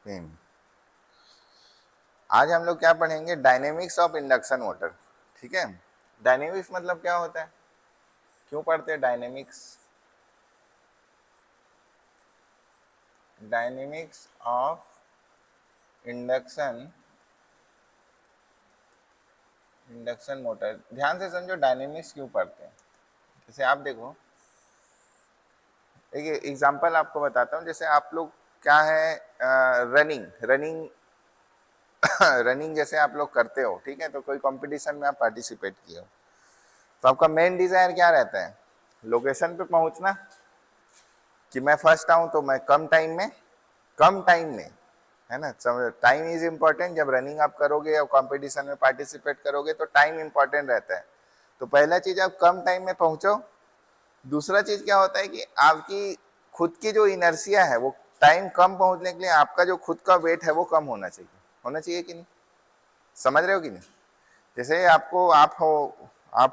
Pen. आज हम लोग क्या पढ़ेंगे, डायनेमिक्स ऑफ इंडक्शन मोटर। ठीक है, डायनेमिक्स मतलब क्या होता है, क्यों पढ़ते हैं dynamics? Dynamics of induction motor, ध्यान से समझो डायनेमिक्स क्यों पढ़ते हैं। जैसे आप देखो, एक एग्जांपल आपको बताता हूँ। जैसे आप लोग क्या है, रनिंग रनिंग रनिंग जैसे आप लोग करते हो, ठीक है, तो कोई कंपटीशन में आप पार्टिसिपेट किए हो, तो आपका मेन डिजायर क्या रहता है, लोकेशन पे पहुंचना, कि मैं फर्स्ट आऊं तो मैं कम टाइम में, है ना। Time is important. जब रनिंग आप करोगे या कंपटीशन में पार्टिसिपेट करोगे तो टाइम इम्पोर्टेंट रहता है। तो पहला चीज, आप कम टाइम में पहुंचो। दूसरा चीज क्या होता है कि आपकी खुद की जो इनर्सिया है, वो टाइम कम पहुंचने के लिए आपका जो खुद का वेट है वो कम होना चाहिए कि नहीं, समझ रहे हो कि नहीं। जैसे आपको, आप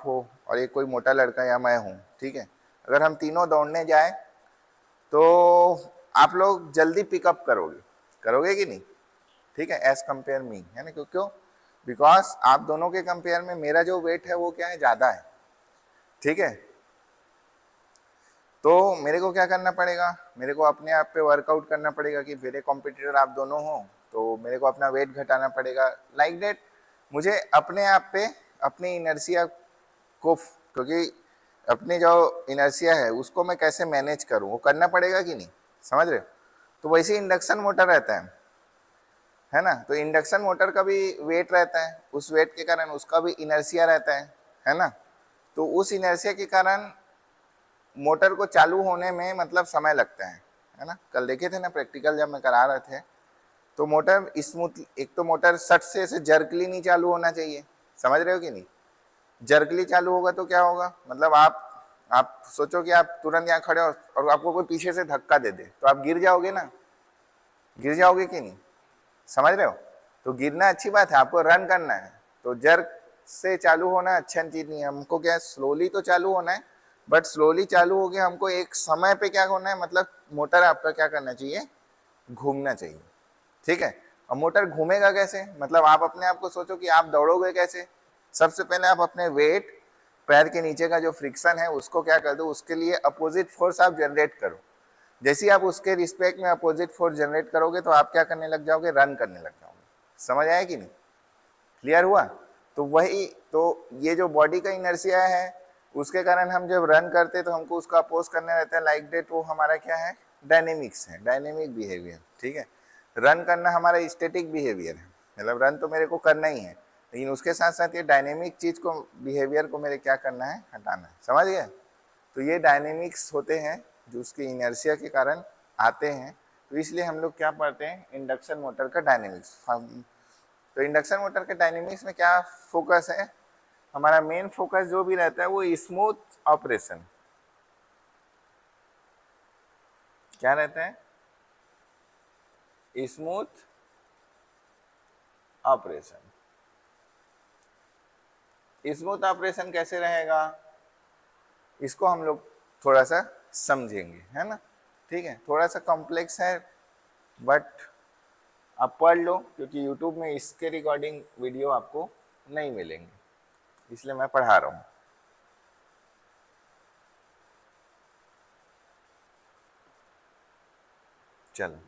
हो और एक कोई मोटा लड़का या मैं हूँ, ठीक है, अगर हम तीनों दौड़ने जाए तो आप लोग जल्दी पिकअप करोगे कि नहीं, ठीक है, एज कंपेयर मी, है ना। क्यों? बिकॉज आप दोनों के कंपेयर में मेरा जो वेट है वो क्या है, ज्यादा है, ठीक है। तो मेरे को क्या करना पड़ेगा, मेरे को अपने आप पे वर्कआउट करना पड़ेगा कि मेरे कॉम्पिटिटर आप दोनों हो, तो मेरे को अपना वेट घटाना पड़ेगा, लाइक दैट। मुझे अपने आप पे अपनी इनर्सिया को, क्योंकि अपनी जो इनर्सिया है उसको मैं कैसे मैनेज करूं, वो करना पड़ेगा कि नहीं, समझ रहे हो। तो वैसे इंडक्शन मोटर रहता है ना। तो इंडक्शन मोटर का भी वेट रहता है, उस वेट के कारण उसका भी इनर्सिया रहता है ना। तो उस इनर्सिया के कारण मोटर को चालू होने में मतलब समय लगता है ना। कल देखे थे ना प्रैक्टिकल जब मैं करा रहे थे, तो मोटर स्मूथ, एक तो मोटर सट से ऐसे जर्कली नहीं चालू होना चाहिए, समझ रहे हो कि नहीं। जर्कली चालू होगा तो क्या होगा, मतलब आप सोचो कि आप तुरंत यहाँ खड़े हो और आपको कोई पीछे से धक्का दे दे तो आप गिर जाओगे ना, गिर जाओगे कि नहीं, समझ रहे हो। तो गिरना अच्छी बात है, आपको रन करना है। तो जर्क से चालू होना अच्छा चीज नहीं है, हमको क्या है, स्लोली तो चालू होना है, बट स्लोली चालू हो गया, हमको एक समय पे क्या होना है, मतलब मोटर आपका क्या करना चाहिए, घूमना चाहिए, ठीक है। और मोटर घूमेगा कैसे, मतलब आप अपने आप को सोचो कि आप दौड़ोगे कैसे। सबसे पहले आप अपने वेट, पैर के नीचे का जो फ्रिक्शन है उसको क्या कर दो, उसके लिए अपोजिट फोर्स आप जनरेट करो। जैसे ही आप उसके रिस्पेक्ट में अपोजिट फोर्स जनरेट करोगे तो आप क्या करने लग जाओगे, रन करने लग जाओगे। समझ आया कि नहीं, क्लियर हुआ। तो वही, तो ये जो बॉडी का इनर्सिया है उसके कारण हम जब रन करते हैं तो हमको उसका अपोज करने रहता है, लाइक डेट, वो हमारा क्या है, डायनेमिक्स है, डायनेमिक बिहेवियर, ठीक है। रन करना हमारा स्टेटिक बिहेवियर है, मतलब रन तो मेरे को करना ही है, लेकिन उसके साथ साथ ये डायनेमिक चीज को, बिहेवियर को मेरे क्या करना है, हटाना है, समझ गए। तो ये डायनेमिक्स होते हैं जो उसके इनर्सिया के कारण आते हैं। तो इसलिए हम लोग क्या पढ़ते हैं, इंडक्शन मोटर का डायनेमिक्स। तो इंडक्शन मोटर के डायनेमिक्स में क्या फोकस है, हमारा मेन फोकस जो भी रहता है वो स्मूथ ऑपरेशन, क्या रहता है, स्मूथ ऑपरेशन। स्मूथ ऑपरेशन कैसे रहेगा, इसको हम लोग थोड़ा सा समझेंगे, है ना। ठीक है, थोड़ा सा कॉम्प्लेक्स है, बट आप पढ़ लो, क्योंकि यूट्यूब में इसके रिकॉर्डिंग वीडियो आपको नहीं मिलेंगे, इसलिए मैं पढ़ा रहा हूँ। चलो,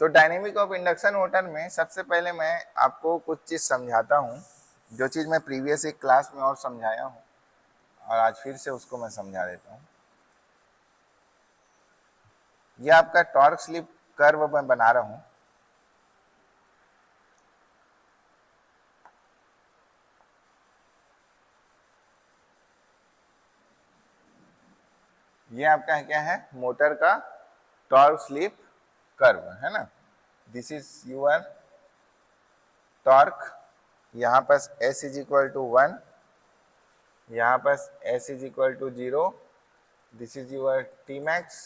तो डायनेमिक ऑफ इंडक्शन मोटर में सबसे पहले मैं आपको कुछ चीज समझाता हूँ, जो चीज मैं प्रीवियस एक क्लास में और समझाया हूँ, और आज फिर से उसको मैं समझा देता हूँ। ये आपका टॉर्क स्लिप कर्व मैं बना रहा हूँ। ये आपका क्या है, मोटर का टॉर्क स्लिप कर्व, है ना। दिस इज यूर टॉर्क, यहाँ पर S इज इक्वल टू 1, यहाँ पर S is equal to 0, this is your T max.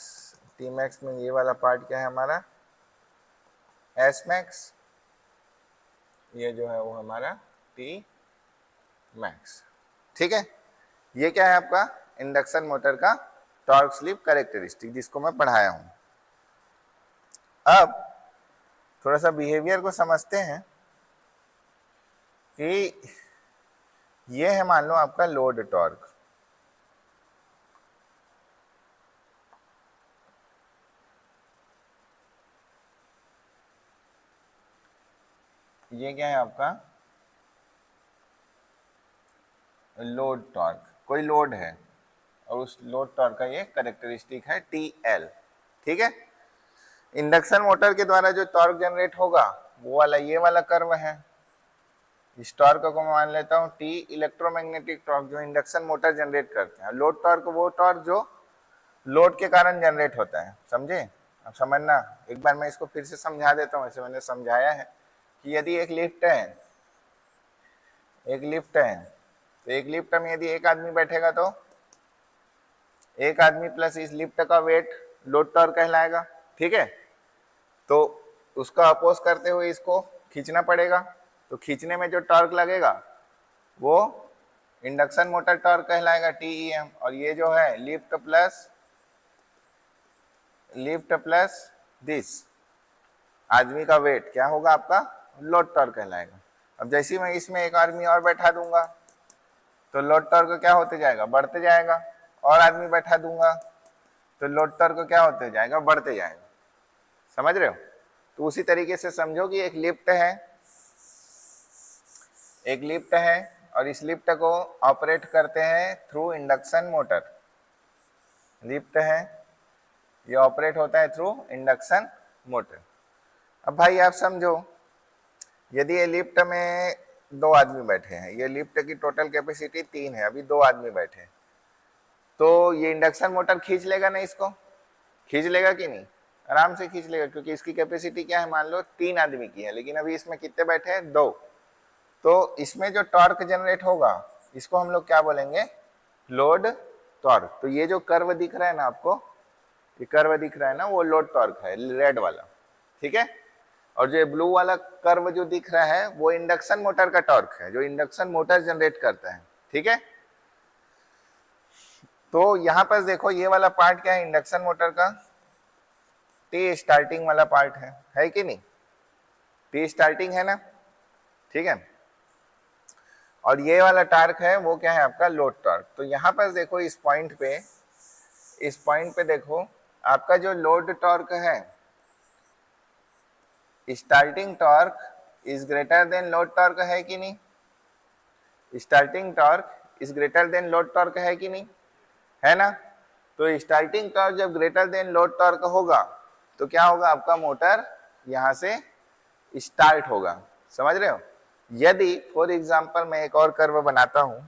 T max में ये वाला पार्ट क्या है हमारा, S मैक्स, ये जो है वो हमारा टी मैक्स, ठीक है। ये क्या है आपका इंडक्शन मोटर का टॉर्क स्लिप कैरेक्टरिस्टिक, जिसको मैं पढ़ाया हूं। अब थोड़ा सा बिहेवियर को समझते हैं कि ये है मान लो आपका लोड टॉर्क, ये क्या है आपका लोड टॉर्क, कोई लोड है और उस लोड टॉर्क का ये कैरेक्टरिस्टिक है TL, ठीक है। इंडक्शन मोटर के द्वारा जो टॉर्क जनरेट होगा वो वाला ये वाला कर्व है। इस टॉर्क को मैं मान लेता हूँ T इलेक्ट्रोमैग्नेटिक टॉर्क जो इंडक्शन मोटर जनरेट करते हैं। लोड टॉर्क वो टॉर्क जो लोड के कारण जनरेट होता है, समझे। अब समझना, एक बार मैं इसको फिर से समझा देता हूँ। ऐसे मैंने समझाया है कि यदि एक लिफ्ट है, तो एक लिफ्ट में यदि एक आदमी बैठेगा तो एक आदमी प्लस इस लिफ्ट का वेट लोड टॉर्क कहलाएगा, ठीक है। तो उसका अपोज करते हुए इसको खींचना पड़ेगा, तो खींचने में जो टॉर्क लगेगा वो इंडक्शन मोटर टॉर्क कहलाएगा TEM। और ये जो है लिफ्ट प्लस दिस आदमी का वेट क्या होगा आपका लोड टॉर्क कहलाएगा। अब जैसे मैं इसमें एक आदमी और बैठा दूंगा तो लोड टॉर्क क्या होते जाएगा, बढ़ते जाएगा। और आदमी बैठा दूंगा तो लोड टॉर्क क्या होते जाएगा, बढ़ते जाएगा। समझ रहे हो। तो उसी तरीके से समझो कि एक लिफ्ट है और इस लिफ्ट को ऑपरेट करते हैं थ्रू इंडक्शन मोटर। लिफ्ट है, ये ऑपरेट होता है थ्रू इंडक्शन मोटर। अब भाई आप समझो, यदि ये लिफ्ट में 2 आदमी बैठे हैं, ये लिफ्ट की टोटल कैपेसिटी 3 है, अभी 2 आदमी बैठे हैं, तो ये इंडक्शन मोटर खींच लेगा ना, इसको खींच लेगा कि नहीं, आराम से खींच लेगा, क्योंकि इसकी कैपेसिटी क्या है, मान लो 3 आदमी की है, लेकिन अभी इसमें कितने बैठे हैं, 2। तो इसमें जो टॉर्क जनरेट होगा इसको हम लोग क्या बोलेंगे, लोड टॉर्क। तो ये जो कर्व दिख रहा है ना आपको, ये कर्व दिख रहा है ना, वो लोड टॉर्क है, रेड वाला, ठीक है। और जो ब्लू वाला कर्व जो दिख रहा है वो इंडक्शन मोटर का टॉर्क है, जो इंडक्शन मोटर जनरेट करता है, ठीक है। तो यहां पर देखो ये वाला पार्ट क्या है इंडक्शन मोटर का, T स्टार्टिंग वाला पार्ट है कि नहीं, T स्टार्टिंग है ना, ठीक है। और ये वाला टॉर्क है वो क्या है आपका लोड टॉर्क। तो यहां पर देखो इस पॉइंट पे देखो आपका जो लोड टॉर्क है, starting torque is greater then load torque है कि नहीं, starting torque is greater then load torque है कि नहीं, है ना। तो स्टार्टिंग टॉर्क जब ग्रेटर देन लोड टॉर्क होगा तो क्या होगा, आपका मोटर यहां से स्टार्ट होगा, समझ रहे हो। यदि फॉर एग्जांपल मैं एक और कर्व बनाता हूं,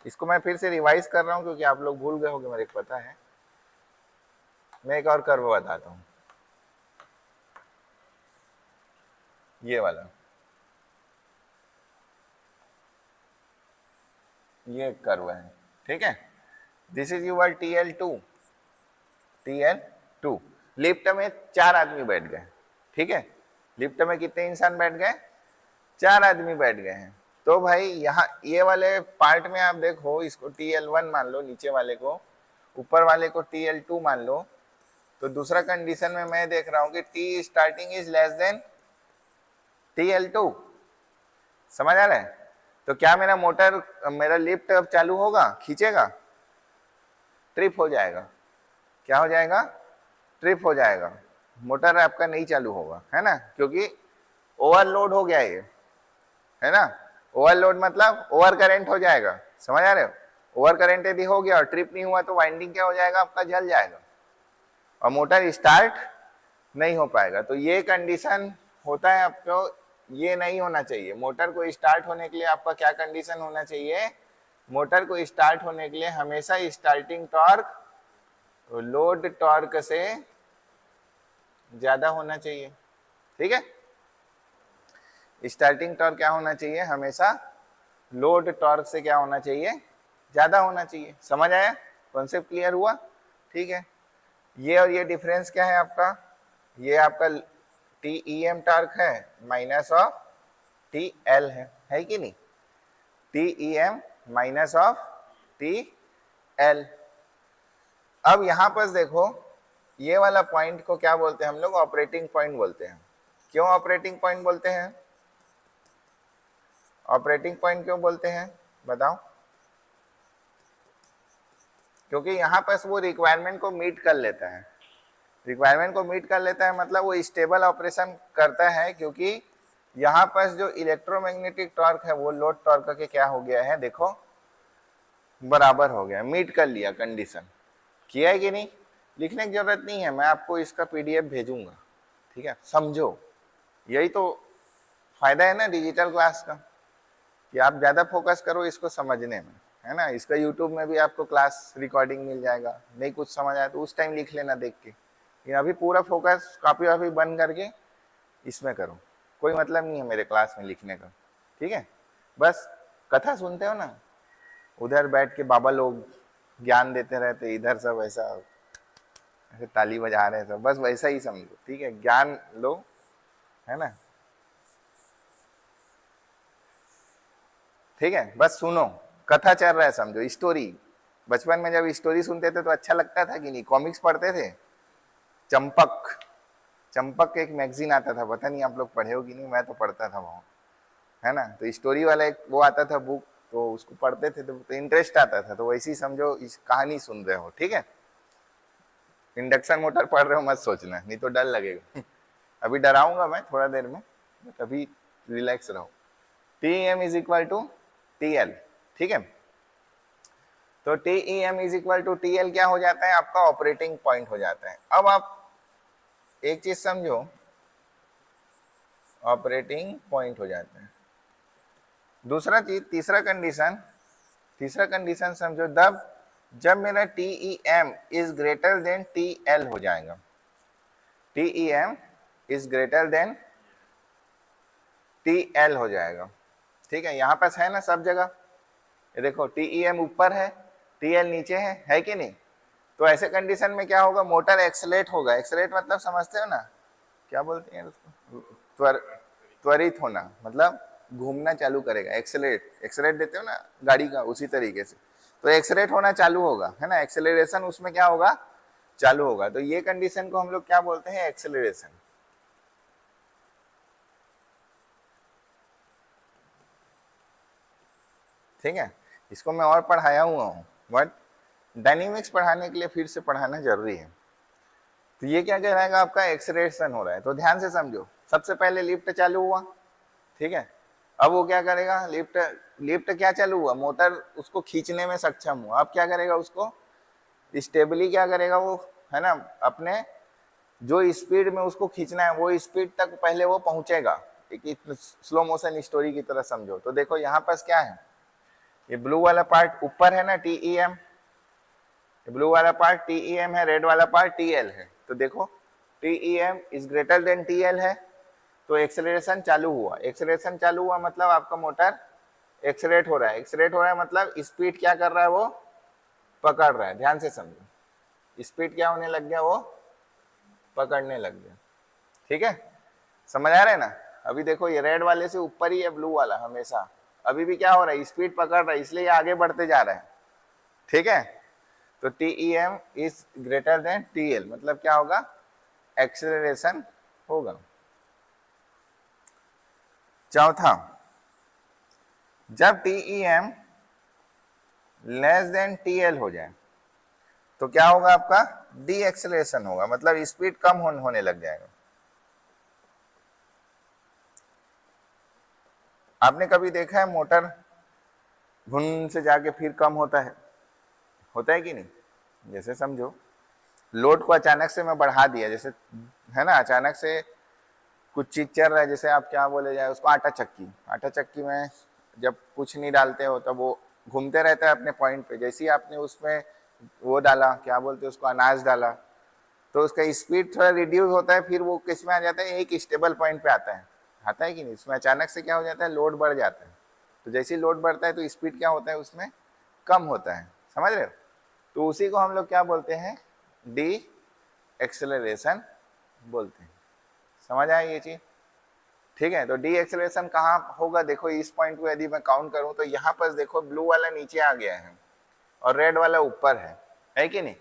इसको मैं फिर से रिवाइज कर रहा हूं क्योंकि आप लोग भूल गए होंगे, मेरे को पता है। मैं एक और कर्व बताता हूं, ये वाला, ये एक कर्व है, ठीक है। This is your TL2। Lift में 4 आदमी बैठ गए, ठीक है। लिफ्ट में कितने इंसान बैठ गए, 4 आदमी बैठ गए हैं। तो भाई यहाँ ये वाले पार्ट में आप देखो, इसको TL1 मान लो, नीचे वाले को, ऊपर वाले को TL2 मान लो। तो दूसरा कंडीशन में मैं देख रहा हूं कि T starting is less than TL2, समझ आ रहा है। तो क्या मेरा लिफ्ट अब चालू होगा, खींचेगा, ट्रिप हो जाएगा, क्या हो जाएगा, ट्रिप हो जाएगा, मोटर आपका नहीं चालू होगा, है ना, क्योंकि ओवरलोड हो गया ये, है ना। ओवरलोड मतलब ओवर करंट हो जाएगा, समझ आ रहे हो। ओवर करंट यदि हो गया और ट्रिप नहीं हुआ तो वाइंडिंग क्या हो जाएगा, आपका जल जाएगा और मोटर स्टार्ट नहीं हो पाएगा। तो ये कंडीशन होता है आपको, ये नहीं होना चाहिए। मोटर को स्टार्ट होने के लिए आपका क्या कंडीशन होना चाहिए, मोटर को स्टार्ट होने के लिए हमेशा स्टार्टिंग टॉर्क लोड टॉर्क से ज्यादा होना चाहिए, ठीक है। स्टार्टिंग टॉर्क क्या होना चाहिए, हमेशा लोड टॉर्क से क्या होना चाहिए, ज्यादा होना चाहिए। समझ आया, कॉन्सेप्ट क्लियर हुआ, ठीक है। ये और ये डिफरेंस क्या है आपका, ये आपका TEM टॉर्क है माइनस ऑफ TL है कि नहीं, TEM माइनस ऑफ TL। अब यहाँ पर देखो, ये वाला पॉइंट को क्या बोलते हैं हम लोग? ऑपरेटिंग पॉइंट बोलते हैं। क्यों ऑपरेटिंग पॉइंट बोलते हैं? ऑपरेटिंग पॉइंट क्यों बोलते हैं बताओ? क्योंकि यहाँ पर वो रिक्वायरमेंट को मीट कर लेता है। रिक्वायरमेंट को मीट कर लेता है मतलब वो स्टेबल ऑपरेशन करता है, क्योंकि यहाँ पर जो इलेक्ट्रोमैग्नेटिक टॉर्क है वो लोड टॉर्क के क्या हो गया है, देखो बराबर हो गया, मीट कर लिया कंडीशन। किया है कि नहीं? लिखने की जरूरत नहीं है, मैं आपको इसका पीडीएफ भेजूंगा, ठीक है? समझो, यही तो फायदा है ना डिजिटल क्लास का, कि आप ज्यादा फोकस करो इसको समझने में, है ना? इसका यूट्यूब में भी आपको क्लास रिकॉर्डिंग मिल जाएगा, नहीं कुछ समझ आया तो उस टाइम लिख लेना देख के। ये अभी पूरा फोकस कॉपी वापी बंद करके इसमें करो, कोई मतलब नहीं है मेरे क्लास में लिखने का, ठीक है? बस कथा सुनते हो ना, उधर बैठ के बाबा लोग ज्ञान देते रहते, इधर सब ऐसा ऐसे ताली बजा रहे हैं सब, बस वैसा ही समझो, ठीक है? ज्ञान लो, है ना? ठीक है, बस सुनो, कथा चल रहा है समझो, स्टोरी। बचपन में जब स्टोरी सुनते थे तो अच्छा लगता था कि नहीं? कॉमिक्स पढ़ते थे, चंपक, चंपक एक मैगजीन आता था, पता नहीं आप लोग पढ़े हो कि नहीं, मैं तो पढ़ता था वहाँ, है ना? तो स्टोरी वाला एक वो आता था बुक, तो उसको पढ़ते थे तो इंटरेस्ट आता था, तो वैसे ही समझो इस कहानी सुन रहे हो, ठीक है? इंडक्शन मोटर पढ़ रहे हो मत सोचना, नहीं तो डर लगेगा। अभी डराऊंगा मैं थोड़ा देर में, बट अभी रिलैक्स रहो। T M is equal to T L, ठीक है? तो T E M is equal to T L क्या हो जाता है? आपका ऑपरेटिंग पॉइंट हो जाता है। अब आप एक चीज समझो, ऑपरेटिंग पॉइंट हो जाता है। दूसरा चीज, तीसरा कंडीशन समझो, जब मेरा T E M is greater than T L हो जाएगा। T E M is greater than T L हो जाएगा, ठीक है? यहां पास है ना सब जगह, ये देखो टी ई एम ऊपर है, टी एल नीचे है कि नहीं? तो ऐसे कंडीशन में क्या होगा? मोटर एक्सलेट होगा। एक्सलेट मतलब समझते हो ना, क्या बोलते हैं उसको? त्वरित होना, मतलब घूमना चालू करेगा। एक्सलेट, एक्सलेट देते हो ना गाड़ी का, उसी तरीके से तो एक्सलेट होना चालू होगा, है ना? एक्सेलरेशन उसमें क्या होगा? चालू होगा। तो ये कंडीशन को हम लोग क्या बोलते हैं? एक्सेलरेशन। ठीक है, इसको मैं और पढ़ाया हुआ हूँ, बट डायनेमिक्स पढ़ाने के लिए फिर से पढ़ाना जरूरी है। तो ये क्या कह रहेगा? आपका एक्सेलरेशन हो रहा है, तो ध्यान से समझो। सबसे पहले लिफ्ट चालू हुआ, ठीक है? अब वो क्या करेगा? लिफ्ट लिफ्ट क्या चालू हुआ? मोटर उसको खींचने में सक्षम हुआ। अब क्या करेगा? उसको स्टेबली क्या करेगा वो, है ना? अपने जो स्पीड में उसको खींचना है वो स्पीड तक पहले वो पहुंचेगा। एक स्लो मोशन स्टोरी की तरह समझो। तो देखो यहाँ पास क्या है, ये ब्लू वाला पार्ट ऊपर है ना, टी ई एम, ब्लू वाला पार्ट टी ई एम है, रेड वाला पार्ट टी एल है। तो देखो T E M is greater than T L है, तो एक्सेलरेशन चालू हुआ। एक्सेलरेशन चालू हुआ मतलब आपका मोटर एक्सेलरेट हो रहा है। एक्सेलरेट हो रहा है मतलब स्पीड क्या कर रहा है? वो पकड़ रहा है। ध्यान से समझो, स्पीड क्या होने लग गया? वो पकड़ने लग गया, ठीक है? समझ आ रहा है ना? अभी देखो ये रेड वाले से ऊपर ही है ब्लू वाला हमेशा, अभी भी क्या हो रहा है? स्पीड पकड़ रहा है, इसलिए आगे बढ़ते जा रहा है, ठीक है? तो T E M is greater than T L मतलब क्या होगा? एक्सेलरेशन होगा। चौथा, जब T E M less than T L हो जाए तो क्या होगा? आपका डी एक्सेलरेशन होगा, मतलब स्पीड कम होने लग जाएगा। आपने कभी देखा है मोटर घुन से जाके फिर कम होता है कि नहीं? जैसे समझो लोड को अचानक से मैं बढ़ा दिया, जैसे है ना, अचानक से कुछ चीज चल रहा है, जैसे आप क्या बोले जाए उसको, आटा चक्की। आटा चक्की में जब कुछ नहीं डालते हो तब वो घूमते रहता है अपने पॉइंट पे। जैसे ही आपने उसमें वो डाला, क्या बोलते हैं उसको, अनाज डाला, तो उसका स्पीड थोड़ा रिड्यूस होता है, फिर वो किस में आ जाता है? एक स्टेबल पॉइंट पे आता है कि नहीं? उसमें अचानक से क्या हो जाता है? लोड बढ़ जाता है। तो जैसे ही लोड बढ़ता है तो स्पीड क्या होता है? उसमें कम होता है। समझ रहे हो? तो उसी को हम लोग क्या बोलते हैं? डी एक्सेलरेशन बोलते हैं। समझ आया ये चीज? ठीक है, तो डी एक्सेलरेशन कहाँ होगा? देखो इस पॉइंट को यदि मैं काउंट करूं तो यहाँ पर देखो ब्लू वाला नीचे आ गया है और रेड वाला ऊपर है कि नहीं?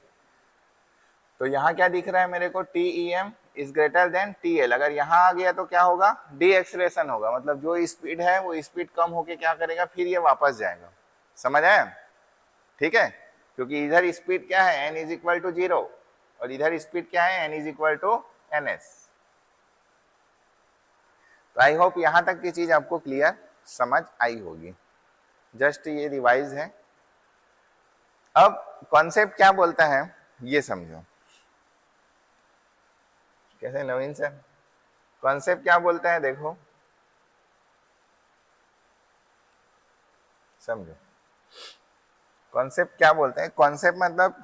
तो यहाँ क्या दिख रहा है मेरे को, TEM is greater then TL। अगर यहाँ आ गया तो क्या होगा, डी एक्सलेरेशन होगा, मतलब जो स्पीड है वो स्पीड कम होके क्या करेगा, फिर ये वापस जाएगा। समझ आया? ठीक है, क्योंकि इधर स्पीड क्या है, n इज इक्वल टू 0 और इधर स्पीड क्या है, n is equal to ns। तो आई होप यहां तक की चीज आपको क्लियर समझ आई होगी। जस्ट ये रिवाइज है। अब कॉन्सेप्ट क्या बोलता है ये समझो। कैसे नवीन सर, कॉन्सेप्ट क्या बोलता है देखो, समझो कॉन्सेप्ट क्या बोलते हैं। कॉन्सेप्ट मतलब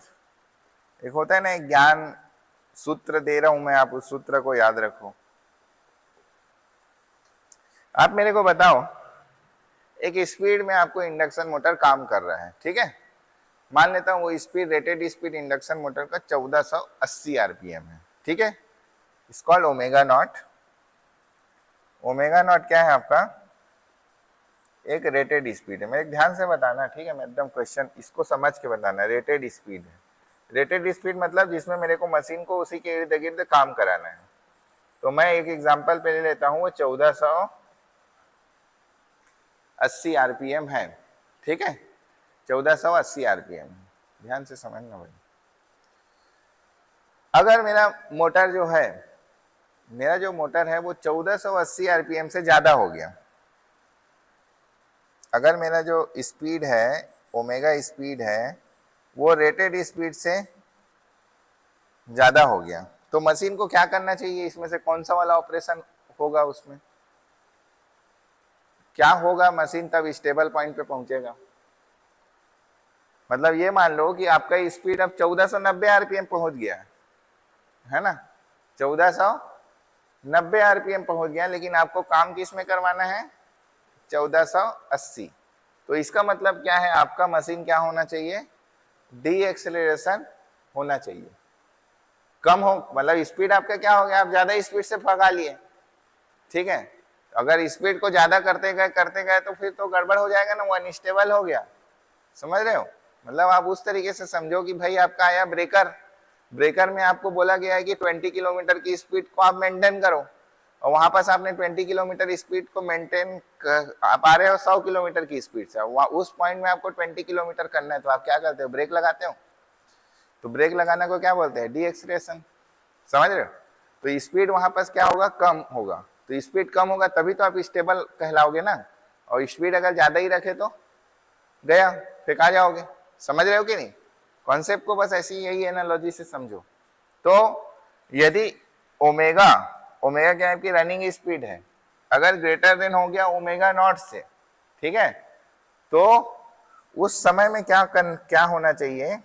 एक होता है ना, एक ज्ञान सूत्र दे रहा हूं मैं, आप उस सूत्र को याद रखो। आप मेरे को बताओ, एक स्पीड में आपको इंडक्शन मोटर काम कर रहा है, ठीक है। मान लेता हूं वो speed, rated speed induction motor का 1480 आरपीएम है, ठीक है। It's called omega naught. Omega naught क्या है आपका, एक रेटेड स्पीड है। मेरे ध्यान से बताना, ठीक है, मैं एकदम क्वेश्चन इसको समझ के बताना। रेटेड स्पीड है, रेटेड स्पीड मतलब जिसमें मेरे को मशीन को उसी के इर्द गिर्द काम कराना है। तो मैं एक एग्जांपल पे ले लेता हूँ, वो 1480 आरपीएम है, ठीक है, 1480 आरपीएम। ध्यान से समझना भाई। अगर मेरा मोटर जो है, मेरा जो मोटर है वो 1480 आरपीएम से ज्यादा हो गया, अगर मेरा जो स्पीड है, ओमेगा स्पीड है, वो रेटेड स्पीड से ज्यादा हो गया, तो मशीन को क्या करना चाहिए, इसमें से कौन सा वाला ऑपरेशन होगा, उसमें क्या होगा, मशीन तब स्टेबल पॉइंट पे पहुंचेगा। मतलब ये मान लो कि आपका स्पीड अब 1490 आरपीएम पहुंच गया है ना, 1490 आरपीएम पहुंच गया, लेकिन आपको काम किस में करवाना है, 1480। तो इसका मतलब क्या है, आपका मशीन क्या होना चाहिए, डी एक्सेलरेशन होना चाहिए, कम हो, मतलब स्पीड आपका क्या हो गया, आप ज्यादा स्पीड से भगा लिए, ठीक है। अगर स्पीड को ज्यादा करते गए तो फिर तो गड़बड़ हो जाएगा ना, वो अनस्टेबल हो गया। समझ रहे हो, मतलब आप उस तरीके से समझो कि भाई आपका आया ब्रेकर, ब्रेकर में आपको बोला गया है कि 20 किलोमीटर की स्पीड को आप मेंटेन करो, और वहां पास आपने 20 किलोमीटर स्पीड को मेंटेन आप आ रहे हो 100 किलोमीटर की स्पीड से, उस पॉइंट में आपको 20 किलोमीटर करना है, तो आप क्या करते हो, ब्रेक लगाते हो। तो ब्रेक लगाने को क्या बोलते हैं, डी एक्सलेरेशन। समझ रहे हो, तो स्पीड वहां पास क्या होगा, कम होगा। तो स्पीड कम होगा तभी तो आप स्टेबल कहलाओगे ना, और स्पीड अगर ज्यादा ही रखे तो गया, फिर कहाँ जाओगे। समझ रहे हो कि नहीं, कॉन्सेप्ट को बस ऐसी यही एनालॉजी से समझो। तो यदि ओमेगा, ओमेगा क्या है आपकी रनिंग स्पीड है, अगर ग्रेटर देन हो गया ओमेगा नॉट से, ठीक है, तो उस समय में क्या होना चाहिए,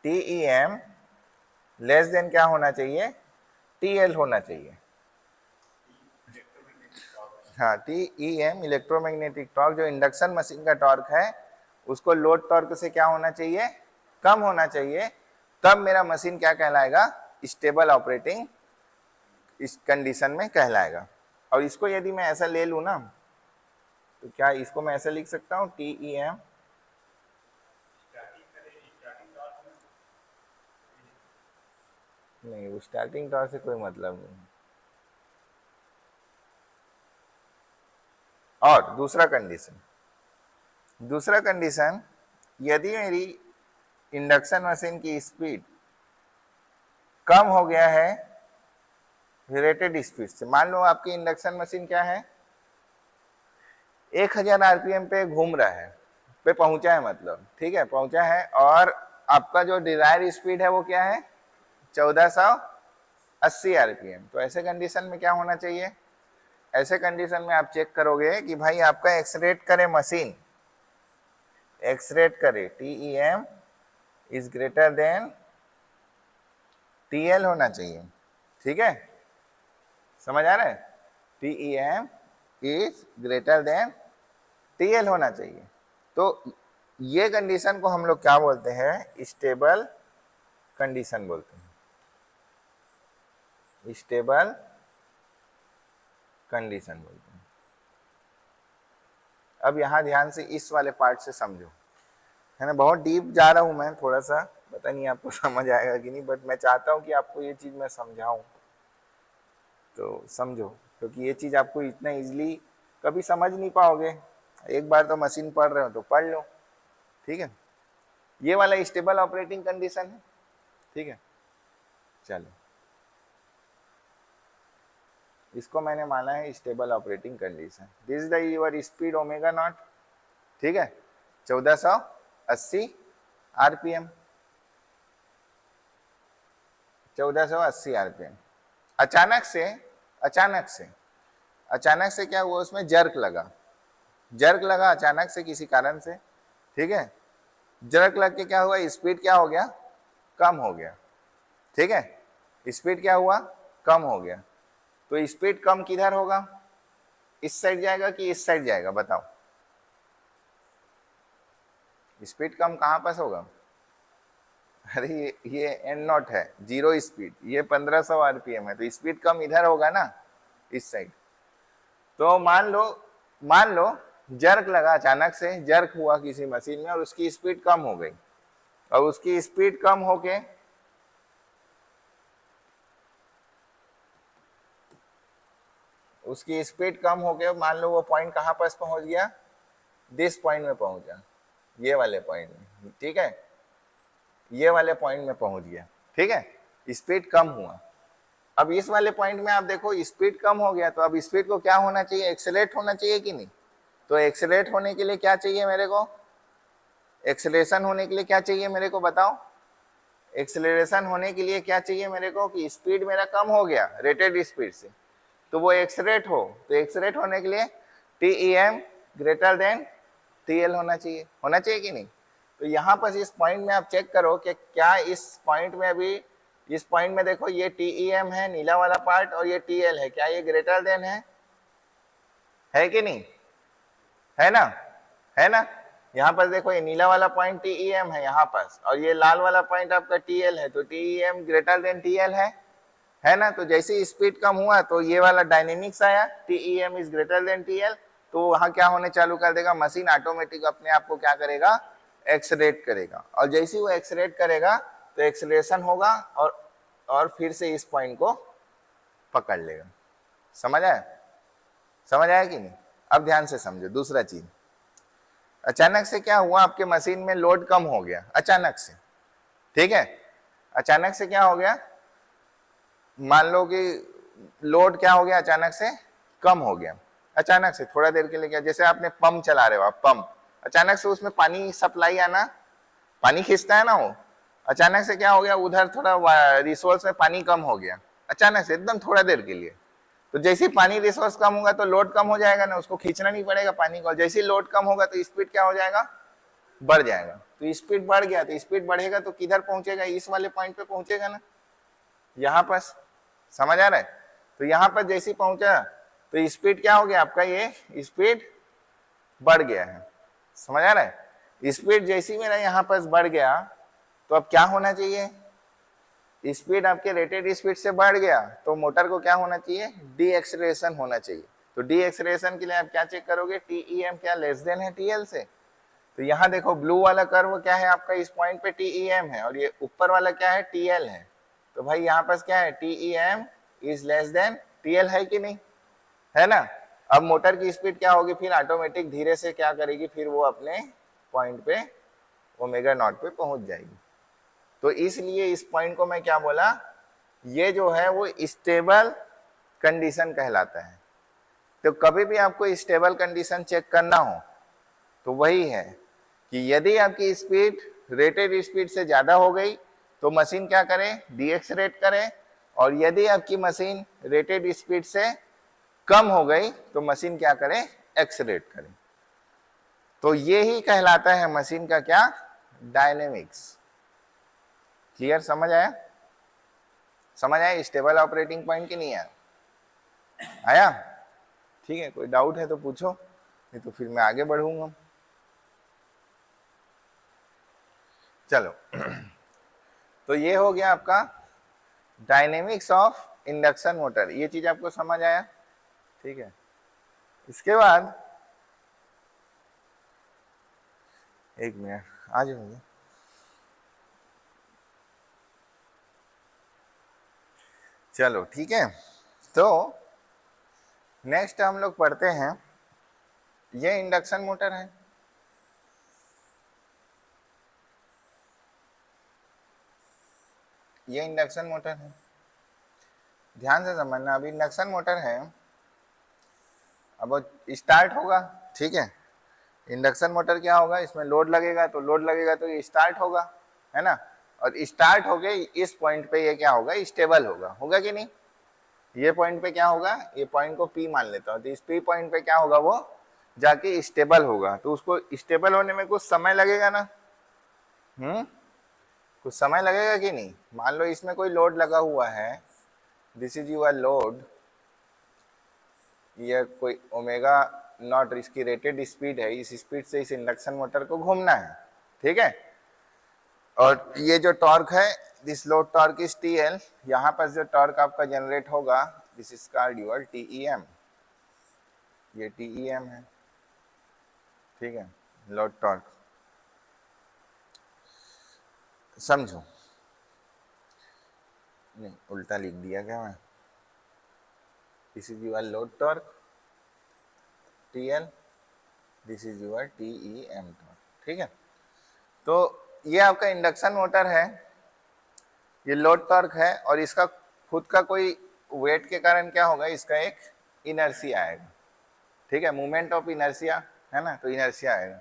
TEM लेस देन क्या होना चाहिए, TL होना चाहिए। हाँ, TEM इलेक्ट्रोमैग्नेटिक टॉर्क, जो इंडक्शन मशीन का टॉर्क है उसको लोड टॉर्क से क्या होना चाहिए, कम होना चाहिए, तब मेरा मशीन क्या कहलाएगा, स्टेबल ऑपरेटिंग इस कंडीशन में कहलाएगा। और इसको यदि मैं ऐसा ले लूं ना, तो क्या इसको मैं ऐसा लिख सकता हूं, TEM नहीं, वो स्टार्टिंग टॉर्क से कोई मतलब नहीं। और दूसरा कंडीशन, यदि मेरी इंडक्शन मशीन की स्पीड कम हो गया है रेटेड स्पीड से, मान लो आपकी इंडक्शन मशीन क्या है, 1000 आरपीएम पे घूम रहा है, पे पहुंचा है, मतलब ठीक है पहुंचा है, और आपका जो डिजायर स्पीड है वो क्या है, 1480 आरपीएम। तो ऐसे कंडीशन में क्या होना चाहिए, ऐसे कंडीशन में आप चेक करोगे कि भाई आपका एक्सलेरेट करे मशीन, एक्सलेरेट करे, TEM is greater then TL होना चाहिए, ठीक है, समझ आ रहा है, TEM is greater then TL होना चाहिए। तो ये कंडीशन को हम लोग क्या बोलते हैं, स्टेबल कंडीशन बोलते हैं, स्टेबल कंडीशन बोलते हैं। अब यहां ध्यान से इस वाले पार्ट से समझो, है ना, बहुत डीप जा रहा हूं मैं थोड़ा सा, पता नहीं आपको समझ आएगा कि नहीं, बट मैं चाहता हूँ कि आपको ये चीज़ मैं समझाऊँ, तो समझो, क्योंकि ये चीज़ आपको इतना इजीली कभी समझ नहीं पाओगे। एक बार तो मशीन पढ़ रहे हो तो पढ़ लो, ठीक है। ये वाला स्टेबल ऑपरेटिंग कंडीशन है, ठीक है। चलो, इसको मैंने माना है stable operating condition. This is the your speed omega naught, ठीक है, 1480 आरपीएम, 1480 आरपीएम। अचानक से अचानक से अचानक से क्या हुआ, उसमें जर्क लगा, जर्क लगा अचानक से किसी कारण से, ठीक है। जर्क लग के क्या हुआ, स्पीड क्या हो गया, कम हो गया, ठीक है। स्पीड क्या हुआ, कम हो गया। तो स्पीड कम किधर होगा, इस साइड जाएगा कि इस साइड जाएगा, बताओ। स्पीड कम कहां पास होगा, अरे ये एन नॉट है, जीरो स्पीड, ये 1500 आरपीएम है, तो स्पीड कम इधर होगा ना, इस साइड। तो मान लो जर्क लगा, अचानक से जर्क हुआ किसी मशीन में और उसकी स्पीड कम हो गई, और उसकी स्पीड कम होके मान लो वो पॉइंट कहां पास पहुंच गया, दिस पॉइंट में पहुंचा, ये वाले पॉइंट में, ठीक है, ये वाले पॉइंट में पहुंच गया, ठीक है। स्पीड कम हुआ। अब इस वाले पॉइंट में आप देखो स्पीड कम हो गया, तो अब स्पीड को क्या होना चाहिए, एक्सेलरेट होना चाहिए कि नहीं। तो एक्सेलरेट होने के लिए क्या चाहिए मेरे को, एक्सेलरेशन होने के लिए क्या चाहिए मेरे को बताओ। एक्सेलरेशन होने के लिए क्या चाहिए मेरे को, कि स्पीड मेरा कम हो गया रेटेड स्पीड से, तो वो एक्सेलरेट हो। तो एक्सेलरेट होने के लिए TEM ग्रेटर देन TL होना चाहिए कि नहीं। तो यहाँ पर इस पॉइंट में आप चेक करो कि क्या इस पॉइंट में, अभी इस पॉइंट में देखो ये TEM है नीला वाला पार्ट, और ये TL है, क्या ये ग्रेटर देन है कि नहीं, है ना, है ना। यहाँ पर देखो ये नीला वाला पॉइंट TEM है यहाँ पास, और ये लाल वाला पॉइंट आपका TL है, तो TEM ग्रेटर देन TL है ना। तो जैसे स्पीड कम हुआ तो ये वाला डायनेमिक्स आया, TEM is greater then TL, तो वहां क्या होने चालू कर देगा, मशीन ऑटोमेटिक अपने आप को क्या करेगा, एक्सलेट करेगा। और जैसे ही वो एक्सलेट करेगा तो एक्सलेशन होगा, और फिर से इस पॉइंट को पकड़ लेगा। समझ आया कि नहीं। अब ध्यान से समझो दूसरा चीज। अचानक से क्या हुआ, आपके मशीन में लोड कम हो गया अचानक से, ठीक है। अचानक से क्या हो गया, मान लो कि लोड क्या हो गया, अचानक से कम हो गया, अचानक से थोड़ा देर के लिए क्या, जैसे आपने पंप चला रहे हो आप, पंप अचानक से उसमें पानी सप्लाई आना, पानी खींचता है ना वो, अचानक से क्या हो गया, उधर थोड़ा रिसोर्स में पानी कम हो गया अचानक से, एकदम थोड़ा देर के लिए। तो जैसे ही पानी रिसोर्स कम होगा तो लोड कम हो जाएगा ना, उसको खींचना नहीं पड़ेगा पानी को। जैसे ही लोड कम होगा तो स्पीड क्या हो जाएगा, बढ़ जाएगा। तो स्पीड बढ़ गया, तो स्पीड बढ़ेगा तो किधर पहुंचेगा, इस वाले पॉइंट पे पहुंचेगा ना, यहाँ पर। समझ आ रहा है। तो यहाँ पर जैसे पहुंचा तो स्पीड क्या हो गया आपका, ये स्पीड बढ़ गया है। समझ आ रहा है। स्पीड जैसी मेरा यहाँ पर बढ़ गया तो अब क्या होना चाहिए, स्पीड आपके रेटेड स्पीड से बढ़ गया तो मोटर को क्या होना चाहिए, डी एक्सलेरेशन होना चाहिए। तो डी एक्सलेरेशन के लिए आप क्या चेक करोगे, TEM क्या लेस देन है TL से। तो यहाँ देखो ब्लू वाला कर्व क्या है आपका, इस पॉइंट पे TEM है, और ये ऊपर वाला क्या है, TL है। तो भाई यहाँ पर क्या है, TEM is less than TL है कि नहीं, है ना। अब मोटर की स्पीड क्या होगी, फिर ऑटोमेटिक धीरे से क्या करेगी, फिर वो अपने पॉइंट पे ओमेगा नॉट पे पहुंच जाएगी। तो इसलिए इस पॉइंट को मैं क्या बोला, ये जो है वो स्टेबल कंडीशन कहलाता है। तो कभी भी आपको स्टेबल कंडीशन चेक करना हो तो वही है कि यदि आपकी स्पीड रेटेड स्पीड से ज्यादा हो गई तो मशीन क्या करे, डीएक्सलेरेट करे, और यदि आपकी मशीन रेटेड स्पीड से कम हो गई तो मशीन क्या करे, एक्सलेरेट करे। तो ये ही कहलाता है मशीन का क्या, डायनेमिक्स। क्लियर, समझ आया स्टेबल ऑपरेटिंग पॉइंट की नहीं आया। ठीक है, कोई डाउट है तो पूछो, नहीं तो फिर मैं आगे बढ़ूंगा। चलो तो ये हो गया आपका डायनेमिक्स ऑफ इंडक्शन मोटर, ये चीज आपको समझ आया। ठीक है, इसके बाद एक मिनट आ जाओ, चलो ठीक है, तो नेक्स्ट हम लोग पढ़ते हैं, ये इंडक्शन मोटर है, ये इंडक्शन मोटर है, ध्यान से समझना। अभी इंडक्शन मोटर है, अब वो स्टार्ट होगा, ठीक है। इंडक्शन मोटर क्या होगा, इसमें लोड लगेगा, तो लोड लगेगा तो ये स्टार्ट होगा, है ना। और स्टार्ट हो गए इस पॉइंट पे ये क्या होगा, स्टेबल होगा, होगा कि नहीं। ये पॉइंट पे क्या होगा, ये पॉइंट को P मान लेता हूँ, तो इस P पॉइंट पे क्या होगा, वो जाके स्टेबल होगा। तो उसको स्टेबल होने में कुछ समय लगेगा ना, कुछ समय लगेगा कि नहीं। मान लो इसमें कोई लोड लगा हुआ है, दिस इज यूर लोड, ये कोई ओमेगा नॉट इसकी रेटेड स्पीड है, इस स्पीड से इस इंडक्शन मोटर को घूमना है, ठीक है। और ये जो टॉर्क है, this load torque is TL, यहाँ पर जो टॉर्क आपका जनरेट होगा, this is called your TEM, ये TEM है, ठीक है, लोड टॉर्क। समझो, नहीं उल्टा लिख दिया क्या मैं, this is your load torque TL, this is your TEM torque, ठीक है। तो ये आपका इंडक्शन मोटर है, ये लोड टॉर्क है, और इसका खुद का कोई वेट के कारण क्या होगा, इसका एक इनर्शिया आएगा, ठीक है, मूवमेंट ऑफ इनर्शिया है ना, तो इनर्शिया आएगा।